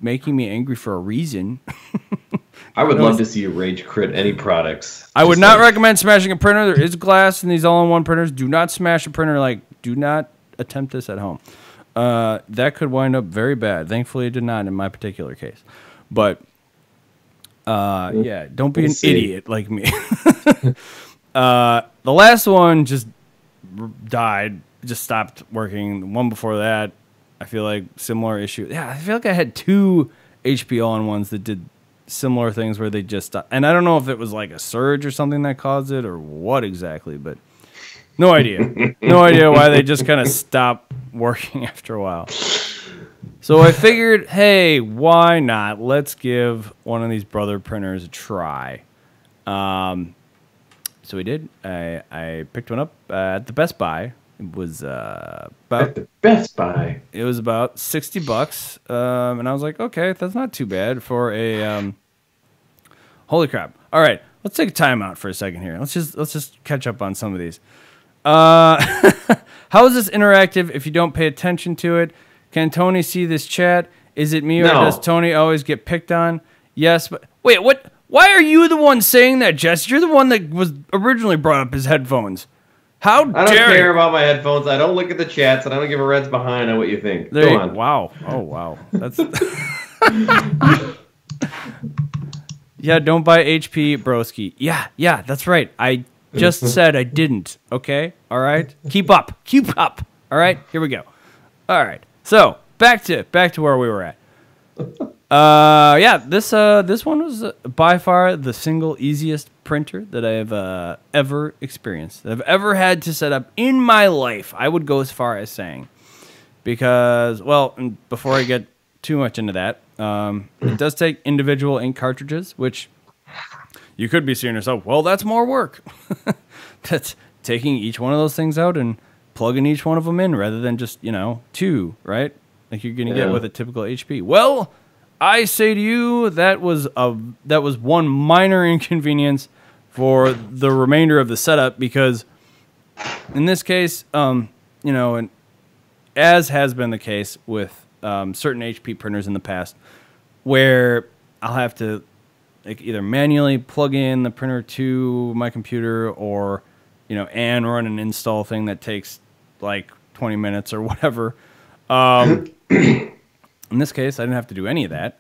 making me angry for a reason. I would love to see you rage crit any products. I would not recommend smashing a printer. There is glass in these all-in-one printers. Do not smash a printer. Do not attempt this at home. That could wind up very bad. Thankfully, it did not in my particular case. But, yeah, don't be an idiot like me. The last one just died, just stopped working. The one before that, I feel like similar issue. Yeah, I feel like I had two HP all-in-ones that did similar things where they just stopped. And I don't know if it was like a surge or something that caused it or what exactly, but no idea. No idea why they just kind of stopped working after a while. So I figured, hey, why not? Let's give one of these Brother printers a try. So we did. I picked one up at the Best Buy. It was about at the Best Buy. It was about $60, and I was like, okay, that's not too bad for a. Holy crap! All right, let's take a time out for a second here. Let's just catch up on some of these. How is this interactive if you don't pay attention to it? Can Tony see this chat? Is it me or does Tony always get picked on? Yes, but wait, what? Why are you the one saying that, Jess? You're the one that was originally brought up his headphones. How dare I don't care about my headphones. I don't look at the chats, and I don't give a red's behind on what you think. Go on. Wow. Oh, wow. That's yeah, don't buy HP, broski. Yeah, that's right. I just said I didn't, okay? All right? Keep up. All right? Here we go. All right. So, back to where we were at. Yeah, this one was by far the single easiest printer that I have ever experienced, that I've ever had to set up in my life. I would go as far as saying, because, well, and before I get too much into that, it does take individual ink cartridges, which you could be saying to yourself, well, that's more work. That's taking each one of those things out and plugging each one of them in rather than just, two, right? Like you're going to get with a typical HP. Well, I say to you, that was one minor inconvenience for the remainder of the setup, because in this case, and as has been the case with certain HP printers in the past, where I'll have to either manually plug in the printer to my computer or, and run an install thing that takes like 20 minutes or whatever. In this case, I didn't have to do any of that.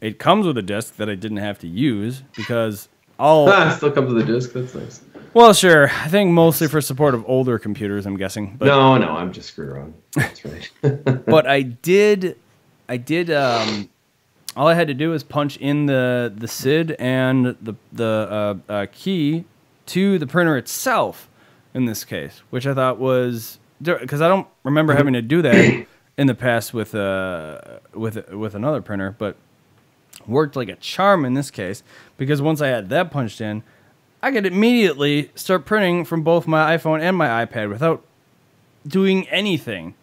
It comes with a disc that I didn't have to use because it still comes with a disc. That's nice. Well, sure. I think mostly for support of older computers, I'm guessing. But, No, I'm just screwing around. That's right. but I did. All I had to do was punch in the SID and the key to the printer itself in this case, which I thought was, because I don't remember having to do that in the past with another printer, but worked like a charm in this case, because once I had that punched in, I could immediately start printing from both my iPhone and my iPad without doing anything,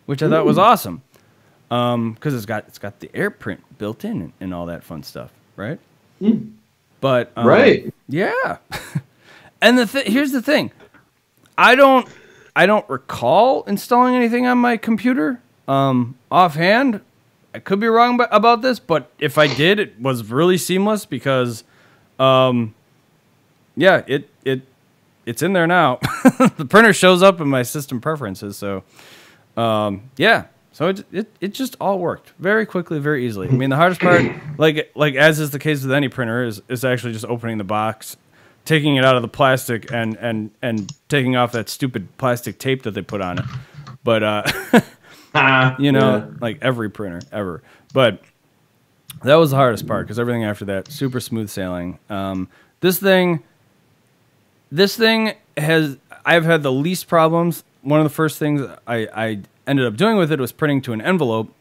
which I thought was awesome. Because it's got the AirPrint built in and all that fun stuff, right? But Right. yeah. And here's the thing, I don't recall installing anything on my computer offhand. I could be wrong about this, but if I did, it was really seamless because, yeah, it's in there now. The printer shows up in my system preferences, so yeah. So it just all worked very quickly, very easily. I mean, the hardest part, like as is the case with any printer, is actually just opening the box, taking it out of the plastic, and taking off that stupid plastic tape that they put on it. But you know, Yeah. like every printer ever. But that was the hardest part because everything after that, super smooth sailing. This thing I've had the least problems. One of the first things I ended up doing with it was printing to an envelope,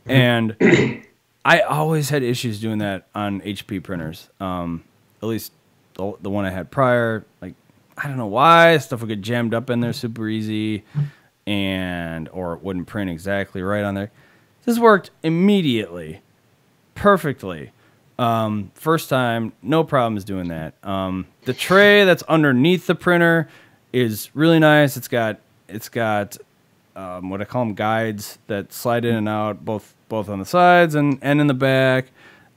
and I always had issues doing that on HP printers. At least the one I had prior. Like, I don't know why stuff would get jammed up in there super easy, or it wouldn't print exactly right on there. This worked immediately, perfectly. First time, no problems doing that. The tray that's underneath the printer is really nice. It's got what I call them guides that slide in and out both on the sides and in the back,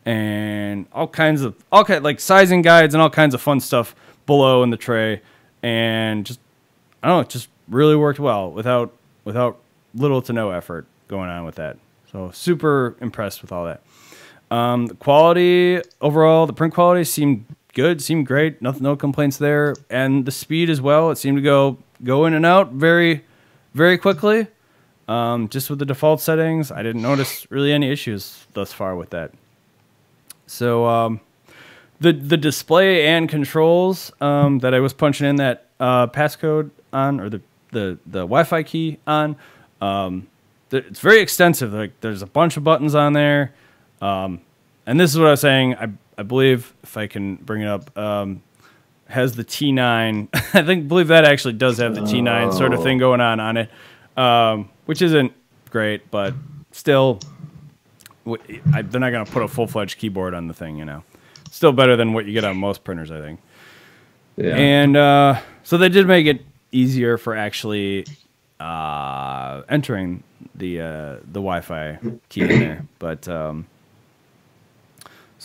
and all kinds like sizing guides and all kinds of fun stuff below in the tray, and just I don't know, it just really worked well without little to no effort going on with that. So super impressed with all that. The quality overall, the print quality seemed good, seemed great. No complaints there, and the speed as well. It seemed to go in and out very, very quickly. Just with the default settings, I didn't notice really any issues thus far with that. So the display and controls that I was punching in that passcode on, or the Wi-Fi key on, it's very extensive. Like, there's a bunch of buttons on there. And this is what I was saying. I believe, if I can bring it up, has the T9. I believe that actually does have the T9 sort of thing going on it, which isn't great, but still, they're not going to put a full-fledged keyboard on the thing, you know. Still better than what you get on most printers, I think. Yeah. And so they did make it easier for actually entering the Wi-Fi key in there, but so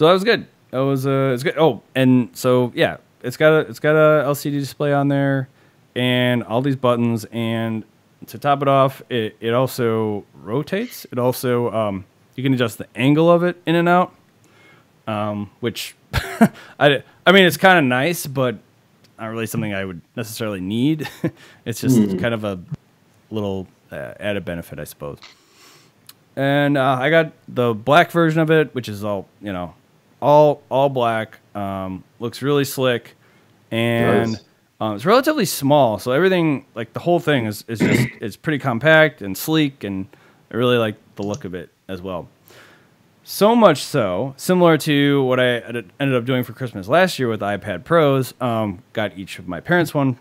that was good. It's good. Oh, and so yeah, it's got a LCD display on there, and all these buttons. And to top it off, it also rotates. It also you can adjust the angle of it in and out, which I mean, it's kind of nice, but not really something I would necessarily need. It's just kind of a little added benefit, I suppose. And I got the black version of it, which is all, you know, all black. Looks really slick, and it's relatively small. So everything, like the whole thing, is just it's pretty compact and sleek, and I really like the look of it as well. So much so, similar to what I ended up doing for Christmas last year with the iPad Pros. Got each of my parents one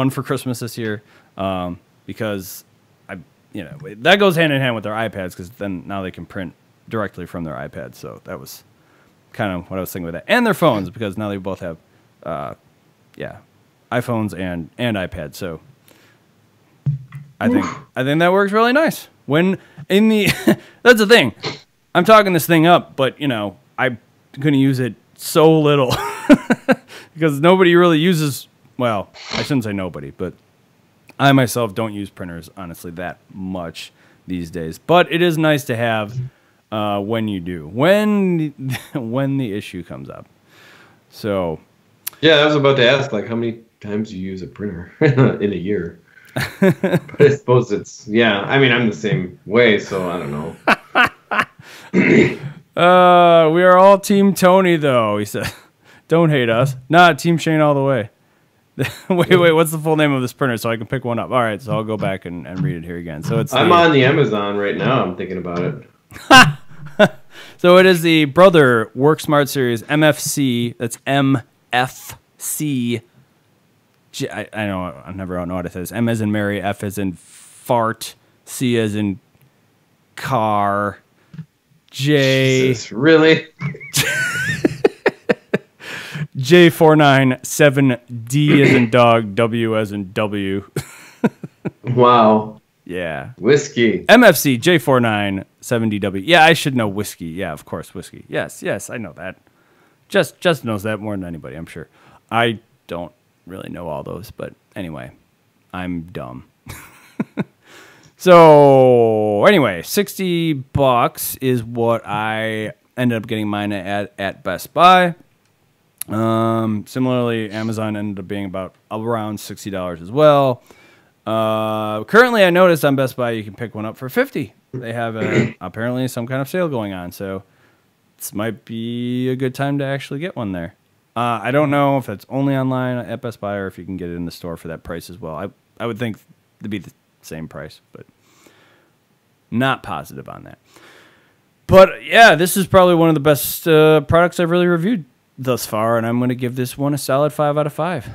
for Christmas this year, because that goes hand in hand with their iPads, because then now they can print directly from their iPads. So that was kind of what I was thinking with that, and their phones, because now they both have iPhones and iPads. So I think that works really nice. When in the that's the thing. I'm talking this thing up, but you know, I'm going to use it so little because nobody really uses. Well, I shouldn't say nobody, but I myself don't use printers honestly that much these days. But it is nice to have when you do, when the issue comes up. So yeah, I was about to ask, like, how many times you use a printer in a year? But I suppose it's, yeah, I mean, I'm the same way, so I don't know. We are all Team Tony, though, he said. Don't hate us. Nah, Team Shane all the way. wait, what's the full name of this printer so I can pick one up? All right, so I'll go back and read it here again. So it's I'm on the Amazon right now. I'm thinking about it. So it is the Brother WorkSmart Series MFC. That's MFC. I know I never know what it says. M as in Mary, F as in fart, C as in car, J. Jesus, really? J497D as in dog, W as in W. Wow. Yeah. Whiskey. MFC J497DW. Yeah, I should know whiskey. Yeah, of course, whiskey. Yes, I know that. Just knows that more than anybody, I'm sure. I don't really know all those, but anyway, I'm dumb. So anyway, $60 is what I ended up getting mine at Best Buy. Similarly, Amazon ended up being about around $60 as well. Currently, I noticed on Best Buy you can pick one up for $50. They have apparently some kind of sale going on, so this might be a good time to actually get one there. I don't know if that's only online at Best Buy or if you can get it in the store for that price as well. I would think it'd be the same price, but not positive on that. But yeah, this is probably one of the best products I've really reviewed thus far, and I'm going to give this one a solid 5 out of 5.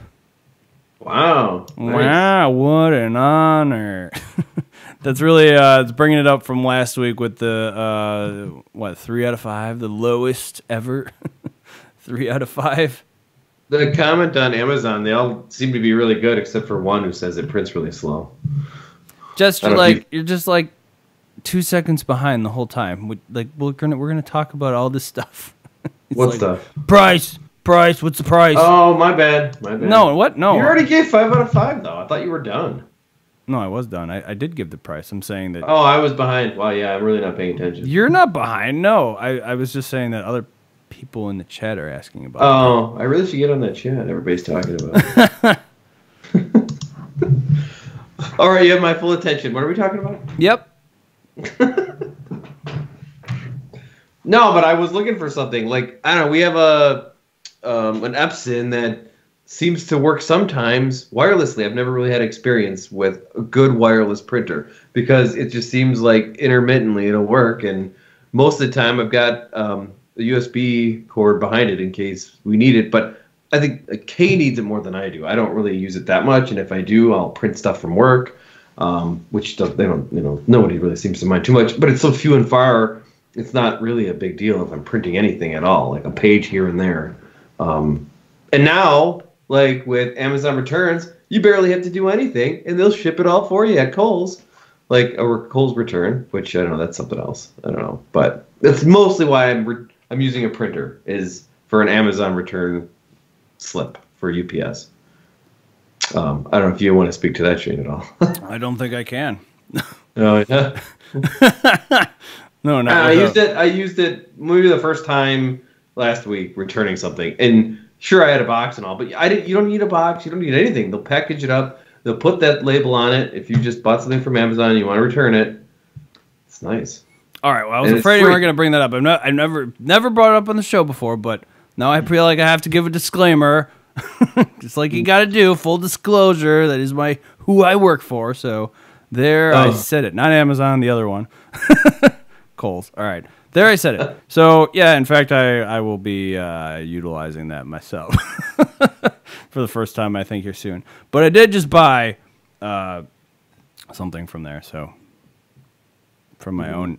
Wow. Nice. Wow, what an honor. That's really it's bringing it up from last week with the 3 out of 5, the lowest ever. 3 out of 5. The comment on Amazon, they all seem to be really good except for one who says it prints really slow. You're just like 2 seconds behind the whole time. We're gonna talk about all this stuff. What stuff? Price. What's the price? Oh, my bad. No, what? No. You already gave 5 out of 5 though. I thought you were done. No, I was done. I did give the price. I'm saying that. Oh, I was behind. Well, yeah, I'm really not paying attention. You're not behind. No, I was just saying that other people in the chat are asking about. Oh, I really should get on that chat. Everybody's talking about it. All right, you have my full attention. What are we talking about? Yep. No, but I was looking for something. Like, I don't know, we have an Epson that seems to work sometimes wirelessly. I've never really had experience with a good wireless printer because it just seems like intermittently it'll work. And most of the time I've got a USB cord behind it in case we need it. But I think Kay needs it more than I do. I don't really use it that much. And if I do, I'll print stuff from work, which they don't, nobody really seems to mind too much. But it's so few and far. It's not really a big deal if I'm printing anything at all, like a page here and there. And now, like with Amazon returns, you barely have to do anything, and they'll ship it all for you at Kohl's, like a Kohl's return, which I don't know, that's something else. I don't know, but that's mostly why I'm using a printer is for an Amazon return slip for UPS. I don't know if you want to speak to that, Shane, at all. I don't think I can. Oh yeah. No, not I used it maybe the first time last week returning something, and sure I had a box and all, but you don't need a box, you don't need anything. They'll package it up, they'll put that label on it. If you just bought something from Amazon and you want to return it, it's nice. All right, well, I was afraid you weren't going to bring that up. I've never brought it up on the show before, but now I feel like I have to give a disclaimer, just like you got to do. Full disclosure, that is who I work for. So there, I said it. Not Amazon, the other one. Kohl's. All right. There, I said it. So, yeah, in fact, I will be utilizing that myself for the first time, I think, here soon. But I did just buy something from there. So, from my own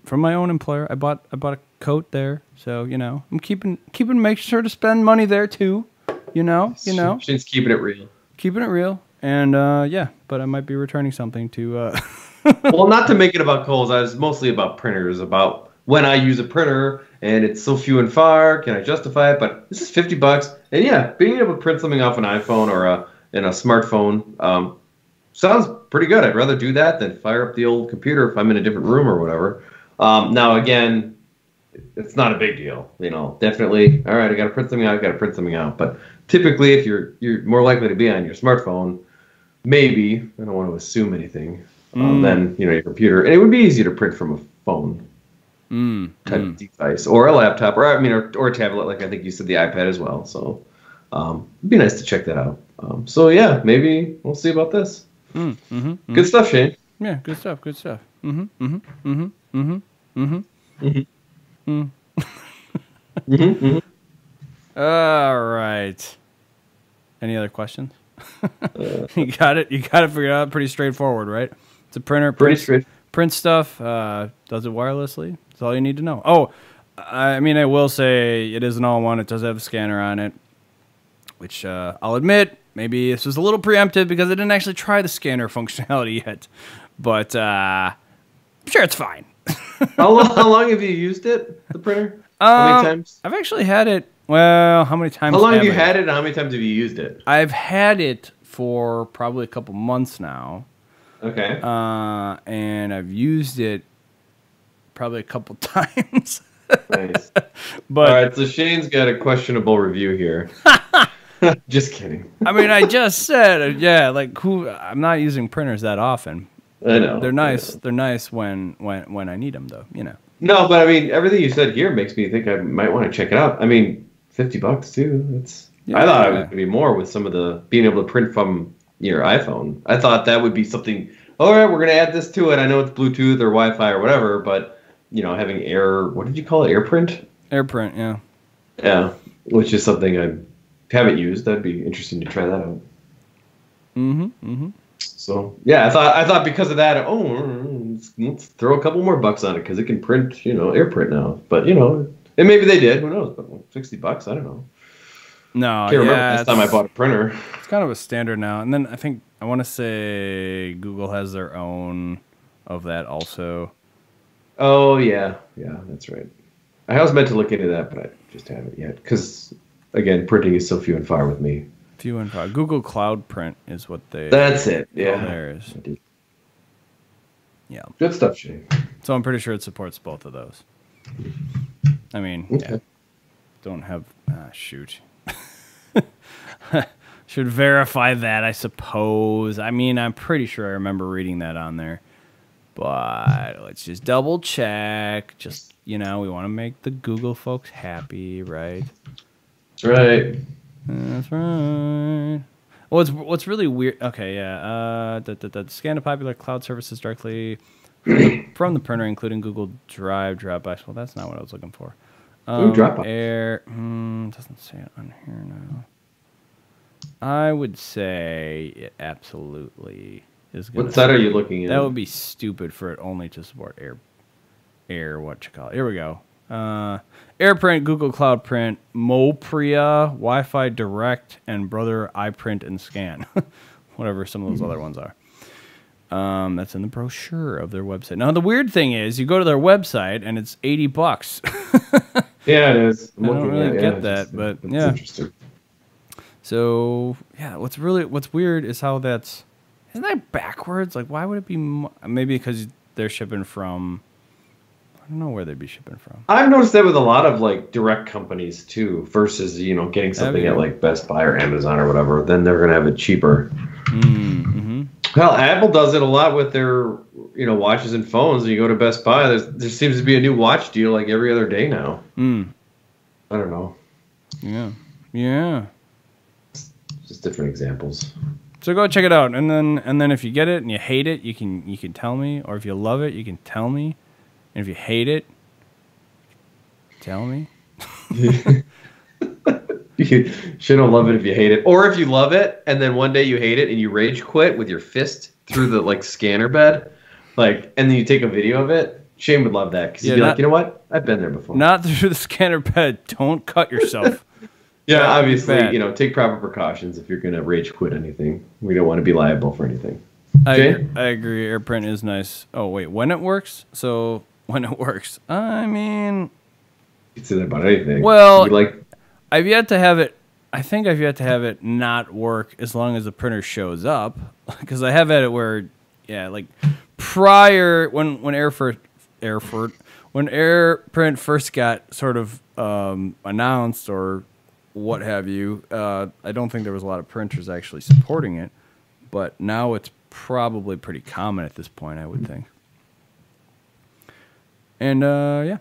employer, I bought a coat there. So, I'm keeping make sure to spend money there too. Shane's keeping it real. Keeping it real, and yeah, but I might be returning something to. Well, not to make it about Kohl's. I was mostly about printers, about when I use a printer and it's so few and far. Can I justify it? But this is $50, and yeah, being able to print something off an iPhone or in a smartphone sounds pretty good. I'd rather do that than fire up the old computer if I'm in a different room or whatever. Now, again, it's not a big deal. Definitely. All right, I got to print something out. But typically, if you're more likely to be on your smartphone, maybe I don't want to assume anything, than your computer, and it would be easy to print from a phone type of device or a laptop, or or a tablet, like I think you said the iPad as well. So it'd be nice to check that out. So yeah, maybe we'll see about this. Good stuff, Shane. Yeah, good stuff. Good stuff. All right. Any other questions? You got it. You got it figured out. Pretty straightforward, right? It's a printer. Pretty straight. Print stuff. Does it wirelessly? That's all you need to know. Oh, I mean, I will say it is an all-in-one. It does have a scanner on it, which I'll admit, maybe this was a little preemptive because I didn't actually try the scanner functionality yet. But I'm sure it's fine. How long have you used it, the printer? How many times? I've actually had it. Well, how many times? How long have you had it, and how many times have you used it? I've had it for probably a couple months now. Okay. And I've used it probably a couple times. Nice. But all right, so Shane's got a questionable review here. Just kidding. I mean, I just said, yeah, like I'm not using printers that often. I know. They're nice. They're nice when I need them, though, No, but I mean, everything you said here makes me think I might want to check it out. I mean, $50 too. I thought it was going to be more with some of the being able to print from your iPhone. I thought that would be something. All right, we're going to add this to it. I know it's Bluetooth or Wi-Fi or whatever, but having what did you call it? AirPrint? AirPrint, yeah. Yeah, which is something I haven't used. That'd be interesting to try that out. So yeah, I thought because of that, let's throw a couple more bucks on it because it can print, AirPrint now. But and maybe they did. Who knows? But $60, I don't know. No, I can't remember last time I bought a printer. It's kind of a standard now. And then I want to say Google has their own of that also. Oh yeah, that's right. I was meant to look into that, but I just haven't yet because again, printing is so few and far with me. Few and far. Google Cloud Print is what they. That's it. Yeah. Theirs. Yeah. Good stuff, Shane. So I'm pretty sure it supports both of those. I mean, yeah. Don't have. Shoot. Should verify that, I suppose. I mean, I'm pretty sure I remember reading that on there. But let's just double check. Just, we want to make the Google folks happy, right? That's right. That's right. What's really weird? Okay, yeah. Scan to popular cloud services directly from the printer, including Google Drive, Dropbox. Well, that's not what I was looking for. Dropbox. Air. Doesn't say it on here now. I would say it absolutely is going to. What site are you looking at? That would be stupid for it only to support what you call it. Here we go. AirPrint, Google Cloud Print, Mopria, Wi-Fi Direct, and Brother iPrint and Scan. Whatever some of those other ones are. That's in the brochure of their website. Now, the weird thing is, you go to their website, and it's $80. Yeah, it is. I don't really get that, but yeah. Interesting. So, yeah, what's weird is how isn't that backwards? Like, why would it be, maybe because they're shipping from, I don't know where they'd be shipping from. I've noticed that with a lot of, direct companies, too, versus, getting something at, Best Buy or Amazon or whatever, then they're going to have it cheaper. Mm-hmm. Well, Apple does it a lot with their, watches and phones. And you go to Best Buy, there seems to be a new watch deal, every other day now. I don't know. Yeah. Just different examples. So go check it out, and then if you get it and you hate it, you can tell me, or if you love it, you can tell me, and if you hate it, tell me. You shouldn't love it if you hate it, or if you love it and then one day you hate it and you rage quit with your fist through the scanner bed, and then you take a video of it. Shane would love that because he'd be like, you know what? I've been there before. Not through the scanner bed. Don't cut yourself. Yeah, obviously, take proper precautions if you're going to rage quit anything. We don't want to be liable for anything. I agree. AirPrint is nice. Oh, wait. When it works? So, when it works. I mean... You can say that about anything. Well, I've yet to have it... I think I've yet to have it not work as long as the printer shows up. Because I have had it where... Yeah, prior... When AirPrint first got sort of announced or what have you. I don't think there was a lot of printers actually supporting it, but now it's probably pretty common at this point, I would think. And yeah,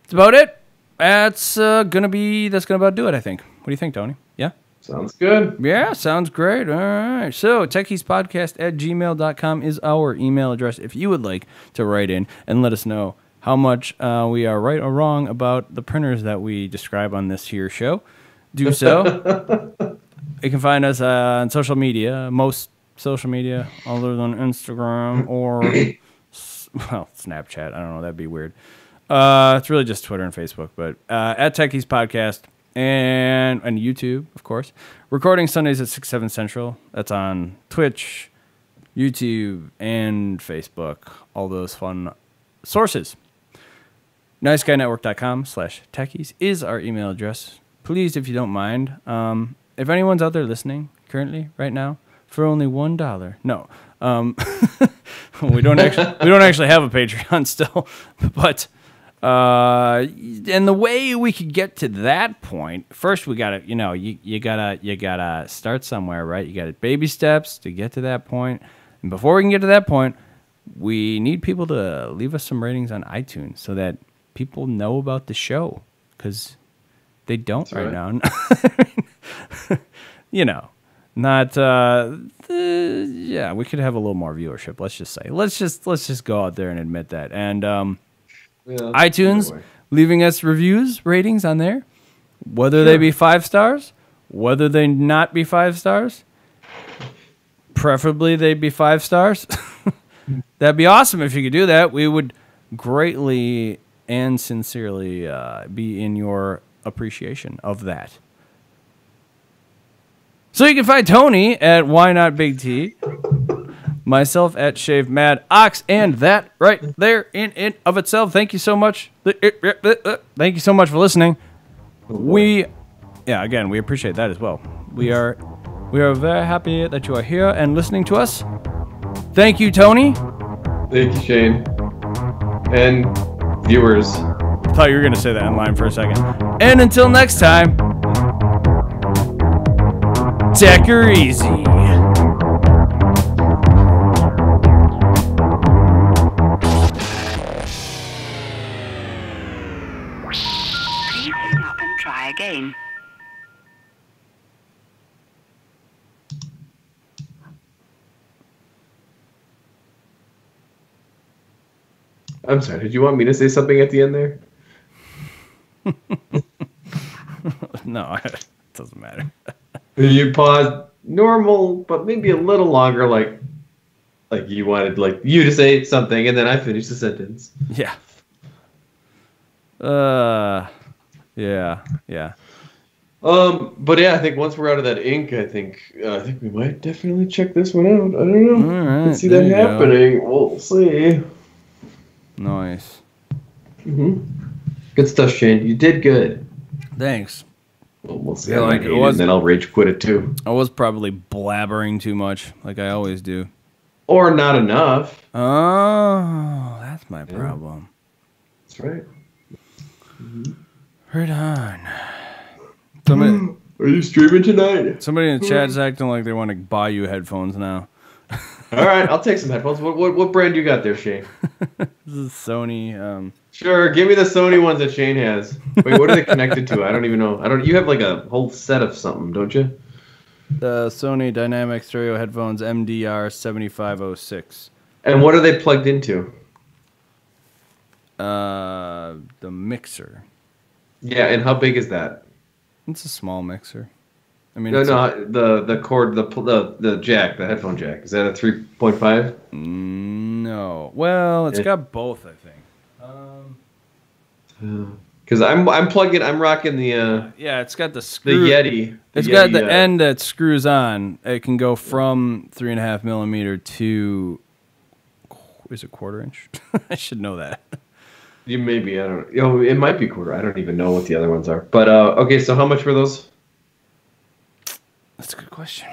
that's about it. That's gonna about do it, I think. What do you think, Tony? Yeah? Sounds good. Yeah, sounds great. All right. So, techiespodcast@gmail.com is our email address if you would like to write in and let us know how much we are right or wrong about the printers that we describe on this here show. Do so. You can find us on social media, most social media other than Instagram or, well, Snapchat. I don't know. That'd be weird. It's really just Twitter and Facebook, but at Techies Podcast and YouTube, of course. Recording Sundays at 6, 7 Central. That's on Twitch, YouTube, and Facebook. All those fun sources. NiceGuyNetwork.com/techies is our email address. Please, if you don't mind, if anyone's out there listening currently, right now, for only $1, no, we don't actually have a Patreon still, but and the way we could get to that point, first we gotta, you gotta start somewhere, right? You gotta baby steps to get to that point, and before we can get to that point, we need people to leave us some ratings on iTunes so that people know about the show, because they don't right now. Not yeah, we could have a little more viewership. Let's just say, let's just go out there and admit that. And iTunes, leaving us reviews, ratings on there, whether they be 5 stars, whether they not be 5 stars, preferably they'd be 5 stars. That'd be awesome if you could do that. We would greatly and sincerely be in your appreciation of that. So you can find Tony at Why Not Big T, myself at Shave Mad Ox, and that right there in of itself. Thank you so much. Thank you so much for listening. We appreciate that as well. We are very happy that you are here and listening to us. Thank you, Tony. Thank you, Shane. And viewers. I thought you were going to say that in line for a second. And until next time, take her easy. Please hang up and try again. I'm sorry, did you want me to say something at the end there? No, it doesn't matter. You pause normal, but maybe a little longer, like you wanted you to say something, and then I finish the sentence. Yeah. Yeah. But yeah, I think once we're out of that ink, I think we might definitely check this one out. I don't know. All right, I can see that happening. We'll see. Nice. Good stuff, Shane. You did good. Thanks. Well, we'll see. Yeah, I hate it, and then I'll rage quit it too. I was probably blabbering too much, like I always do. Or not enough. Oh, that's my problem. That's right. Right on. Somebody, are you streaming tonight? Somebody in the chat's acting like they want to buy you headphones now. All right, I'll take some headphones. What brand you got there, Shane? This is Sony. Sure, give me the Sony ones that Shane has. Wait, what are they connected to? I don't even know. You have like a whole set of something, don't you? The Sony Dynamic Stereo Headphones MDR7506. And what are they plugged into? The mixer. Yeah, and how big is that? It's a small mixer. I mean, the cord, the jack, the headphone jack. Is that a 3.5? No. Well, it's got both, I think. Because I'm rocking the yeah, it's got the screw. The Yeti. It's got the end that screws on. It can go from 3.5 millimeter to, is it 1/4 inch? I should know that. I don't know. It might be 1/4. I don't even know what the other ones are. But okay, so how much were those? That's a good question.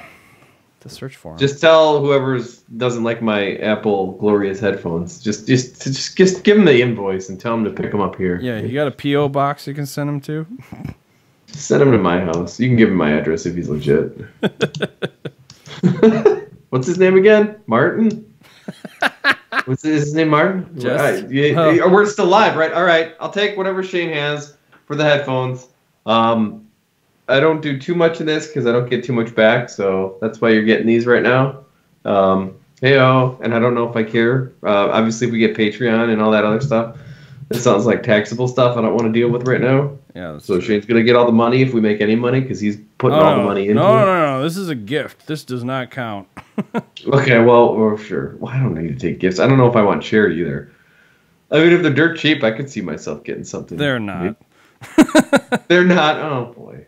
To search for them. Just tell whoever doesn't like my Apple Glorious headphones. Just give them the invoice and tell them to pick them up here. Yeah, you got a PO box you can send them to. Send him to my house. You can give him my address if he's legit. What's his name again? Martin? What's his name? Martin? We're still live, right? All right. I'll take whatever Shane has for the headphones. I don't do too much in this because I don't get too much back, so that's why you're getting these right now. Hey-oh, and I don't know if I care. Obviously, if we get Patreon and all that other stuff, it sounds like taxable stuff I don't want to deal with right now. Yeah. So Shane's going to get all the money if we make any money because he's putting all the money into it. No. This is a gift. This does not count. Okay, well, sure. Well, I don't need to take gifts. I don't know if I want charity either. I mean, if they're dirt cheap, I could see myself getting something. They're not. They're not? Oh, boy.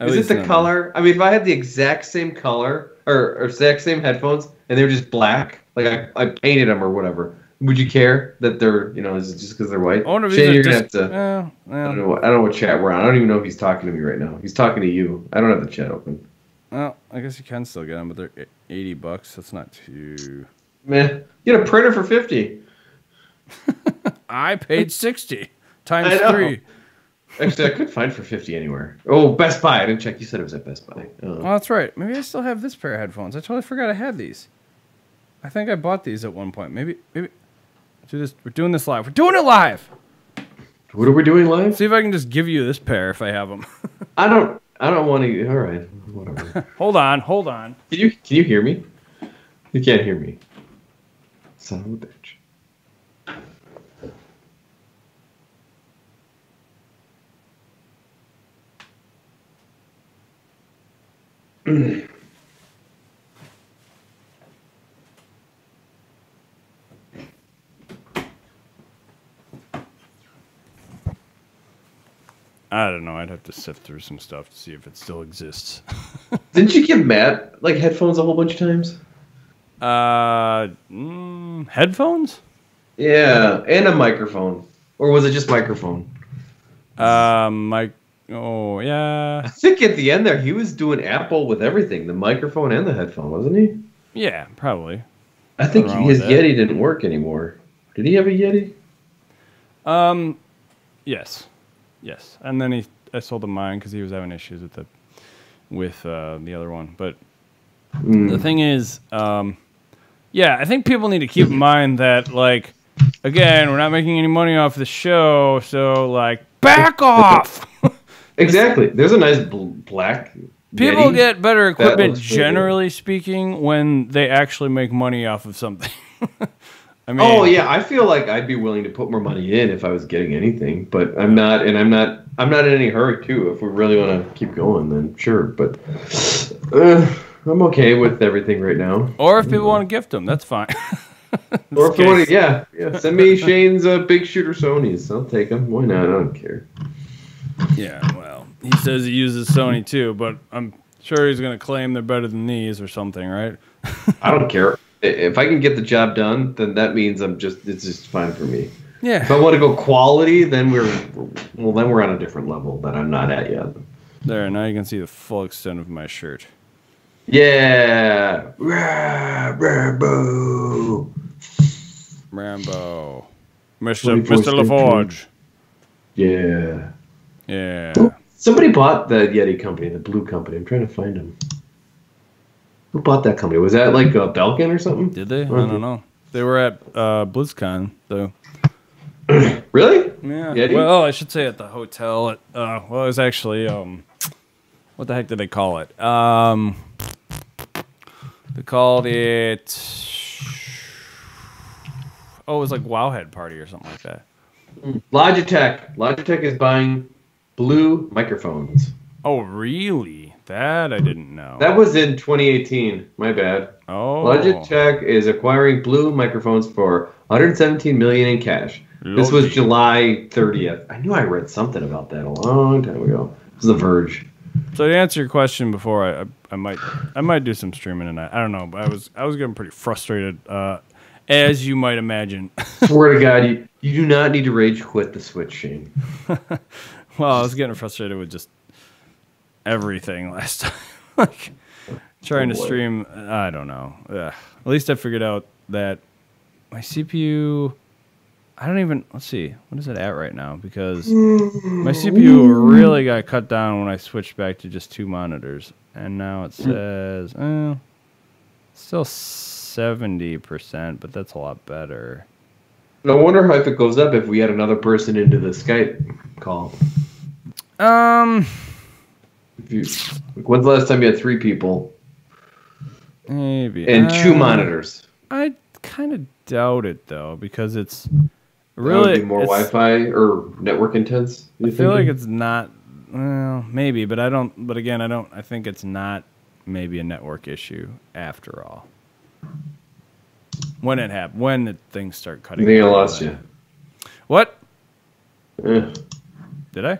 Is it the color? I mean, if I had the exact same color or exact same headphones and they were just black, like I painted them or whatever, would you care that they're, is it just because they're white? Oh, no, Shane, you're going to have to... I don't know what chat we're on. I don't even know if he's talking to me right now. He's talking to you. I don't have the chat open. Well, I guess you can still get them, but they're $80. That's not too... Man, you get a printer for $50. I paid $60 times 3. Actually, I could find for $50 anywhere. Oh, Best Buy. I didn't check. You said it was at Best Buy. Oh, that's right. Maybe I still have this pair of headphones. I totally forgot I had these. I think I bought these at one point. Maybe... We're doing this live. We're doing it live! What are we doing live? See if I can just give you this pair if I have them. I don't want to... All right. Whatever. Hold on. Can you hear me? You can't hear me. Son of a bitch. I don't know. I'd have to sift through some stuff to see if it still exists. Didn't you give Matt headphones a whole bunch of times? Headphones? Yeah, and a microphone. Or was it just microphone? Oh, yeah. I think at the end there, he was doing Apple with everything. The microphone and the headphone, wasn't he? Yeah, probably. I think his Yeti didn't work anymore. Did he have a Yeti? Yes. Yes. And then I sold him mine because he was having issues with the other one. But the thing is, yeah, I think people need to keep in mind that, again, we're not making any money off the show, so, back off! Exactly. There's a nice black People Yeti. get better equipment, generally speaking, when they actually make money off of something. I mean, oh yeah, I feel like I'd be willing to put more money in if I was getting anything, but I'm not, and I'm not in any hurry too. If we really want to keep going, then sure. But I'm okay with everything right now. Or if people want to gift them, that's fine. Or if you want to, yeah, send me Shane's big shooter Sonys. I'll take them. Why not? I don't care. Yeah, well, he says he uses Sony too, but I'm sure he's going to claim they're better than these or something, right? I don't care. If I can get the job done, then that means it's just fine for me. Yeah. If I want to go quality, then we're on a different level that I'm not at yet. There, now you can see the full extent of my shirt. Yeah. Rambo. Mr. LaForge. Yeah. Yeah. Somebody bought the Yeti company, the blue company. I'm trying to find them. Who bought that company? Was that like a Belkin or something? Did they? I don't know. They were at BlizzCon, though. Really? Yeah. Yeti? Well, I should say at the hotel. It was actually what the heck did they call it? They called it. Oh, it was like Wowhead Party or something like that. Logitech. Logitech is buying blue microphones. Oh, really? That I didn't know. That was in 2018. My bad. Oh. Logitech is acquiring blue microphones for $117 million in cash. This was July 30th. I knew I read something about that a long time ago. It was The Verge. So to answer your question before, I might do some streaming tonight. I don't know, but I was getting pretty frustrated, as you might imagine. Swear to God, you do not need to rage quit the Switch, Shane. Well, I was getting frustrated with just everything last time. Like trying to stream, I don't know. At least I figured out that my CPU I don't even, let's see, what is it at right now? Because my CPU really got cut down when I switched back to just 2 monitors. And now it says, still 70%, but that's a lot better. I wonder how if it goes up if we add another person into the Skype call. When's the last time you had 3 people? Maybe. And 2 monitors. I kind of doubt it, though, because it's really... Be more Wi-Fi or network intense? I feel like it's not... Well, maybe, but I don't... But again, I think it's not maybe a network issue after all. When the things start cutting. I think I lost you. What? Eh. Did I?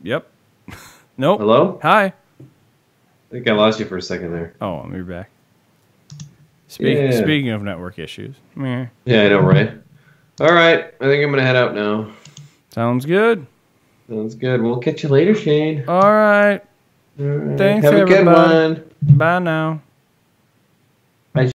Yep. Nope. Hello? Hi. I think I lost you for a second there. Oh, you're back. Yeah. Speaking of network issues. Meh. Yeah, I know, right? All right. I think I'm going to head out now. Sounds good. Sounds good. We'll catch you later, Shane. All right. All right. Thanks, Have a good everybody. one. Bye now.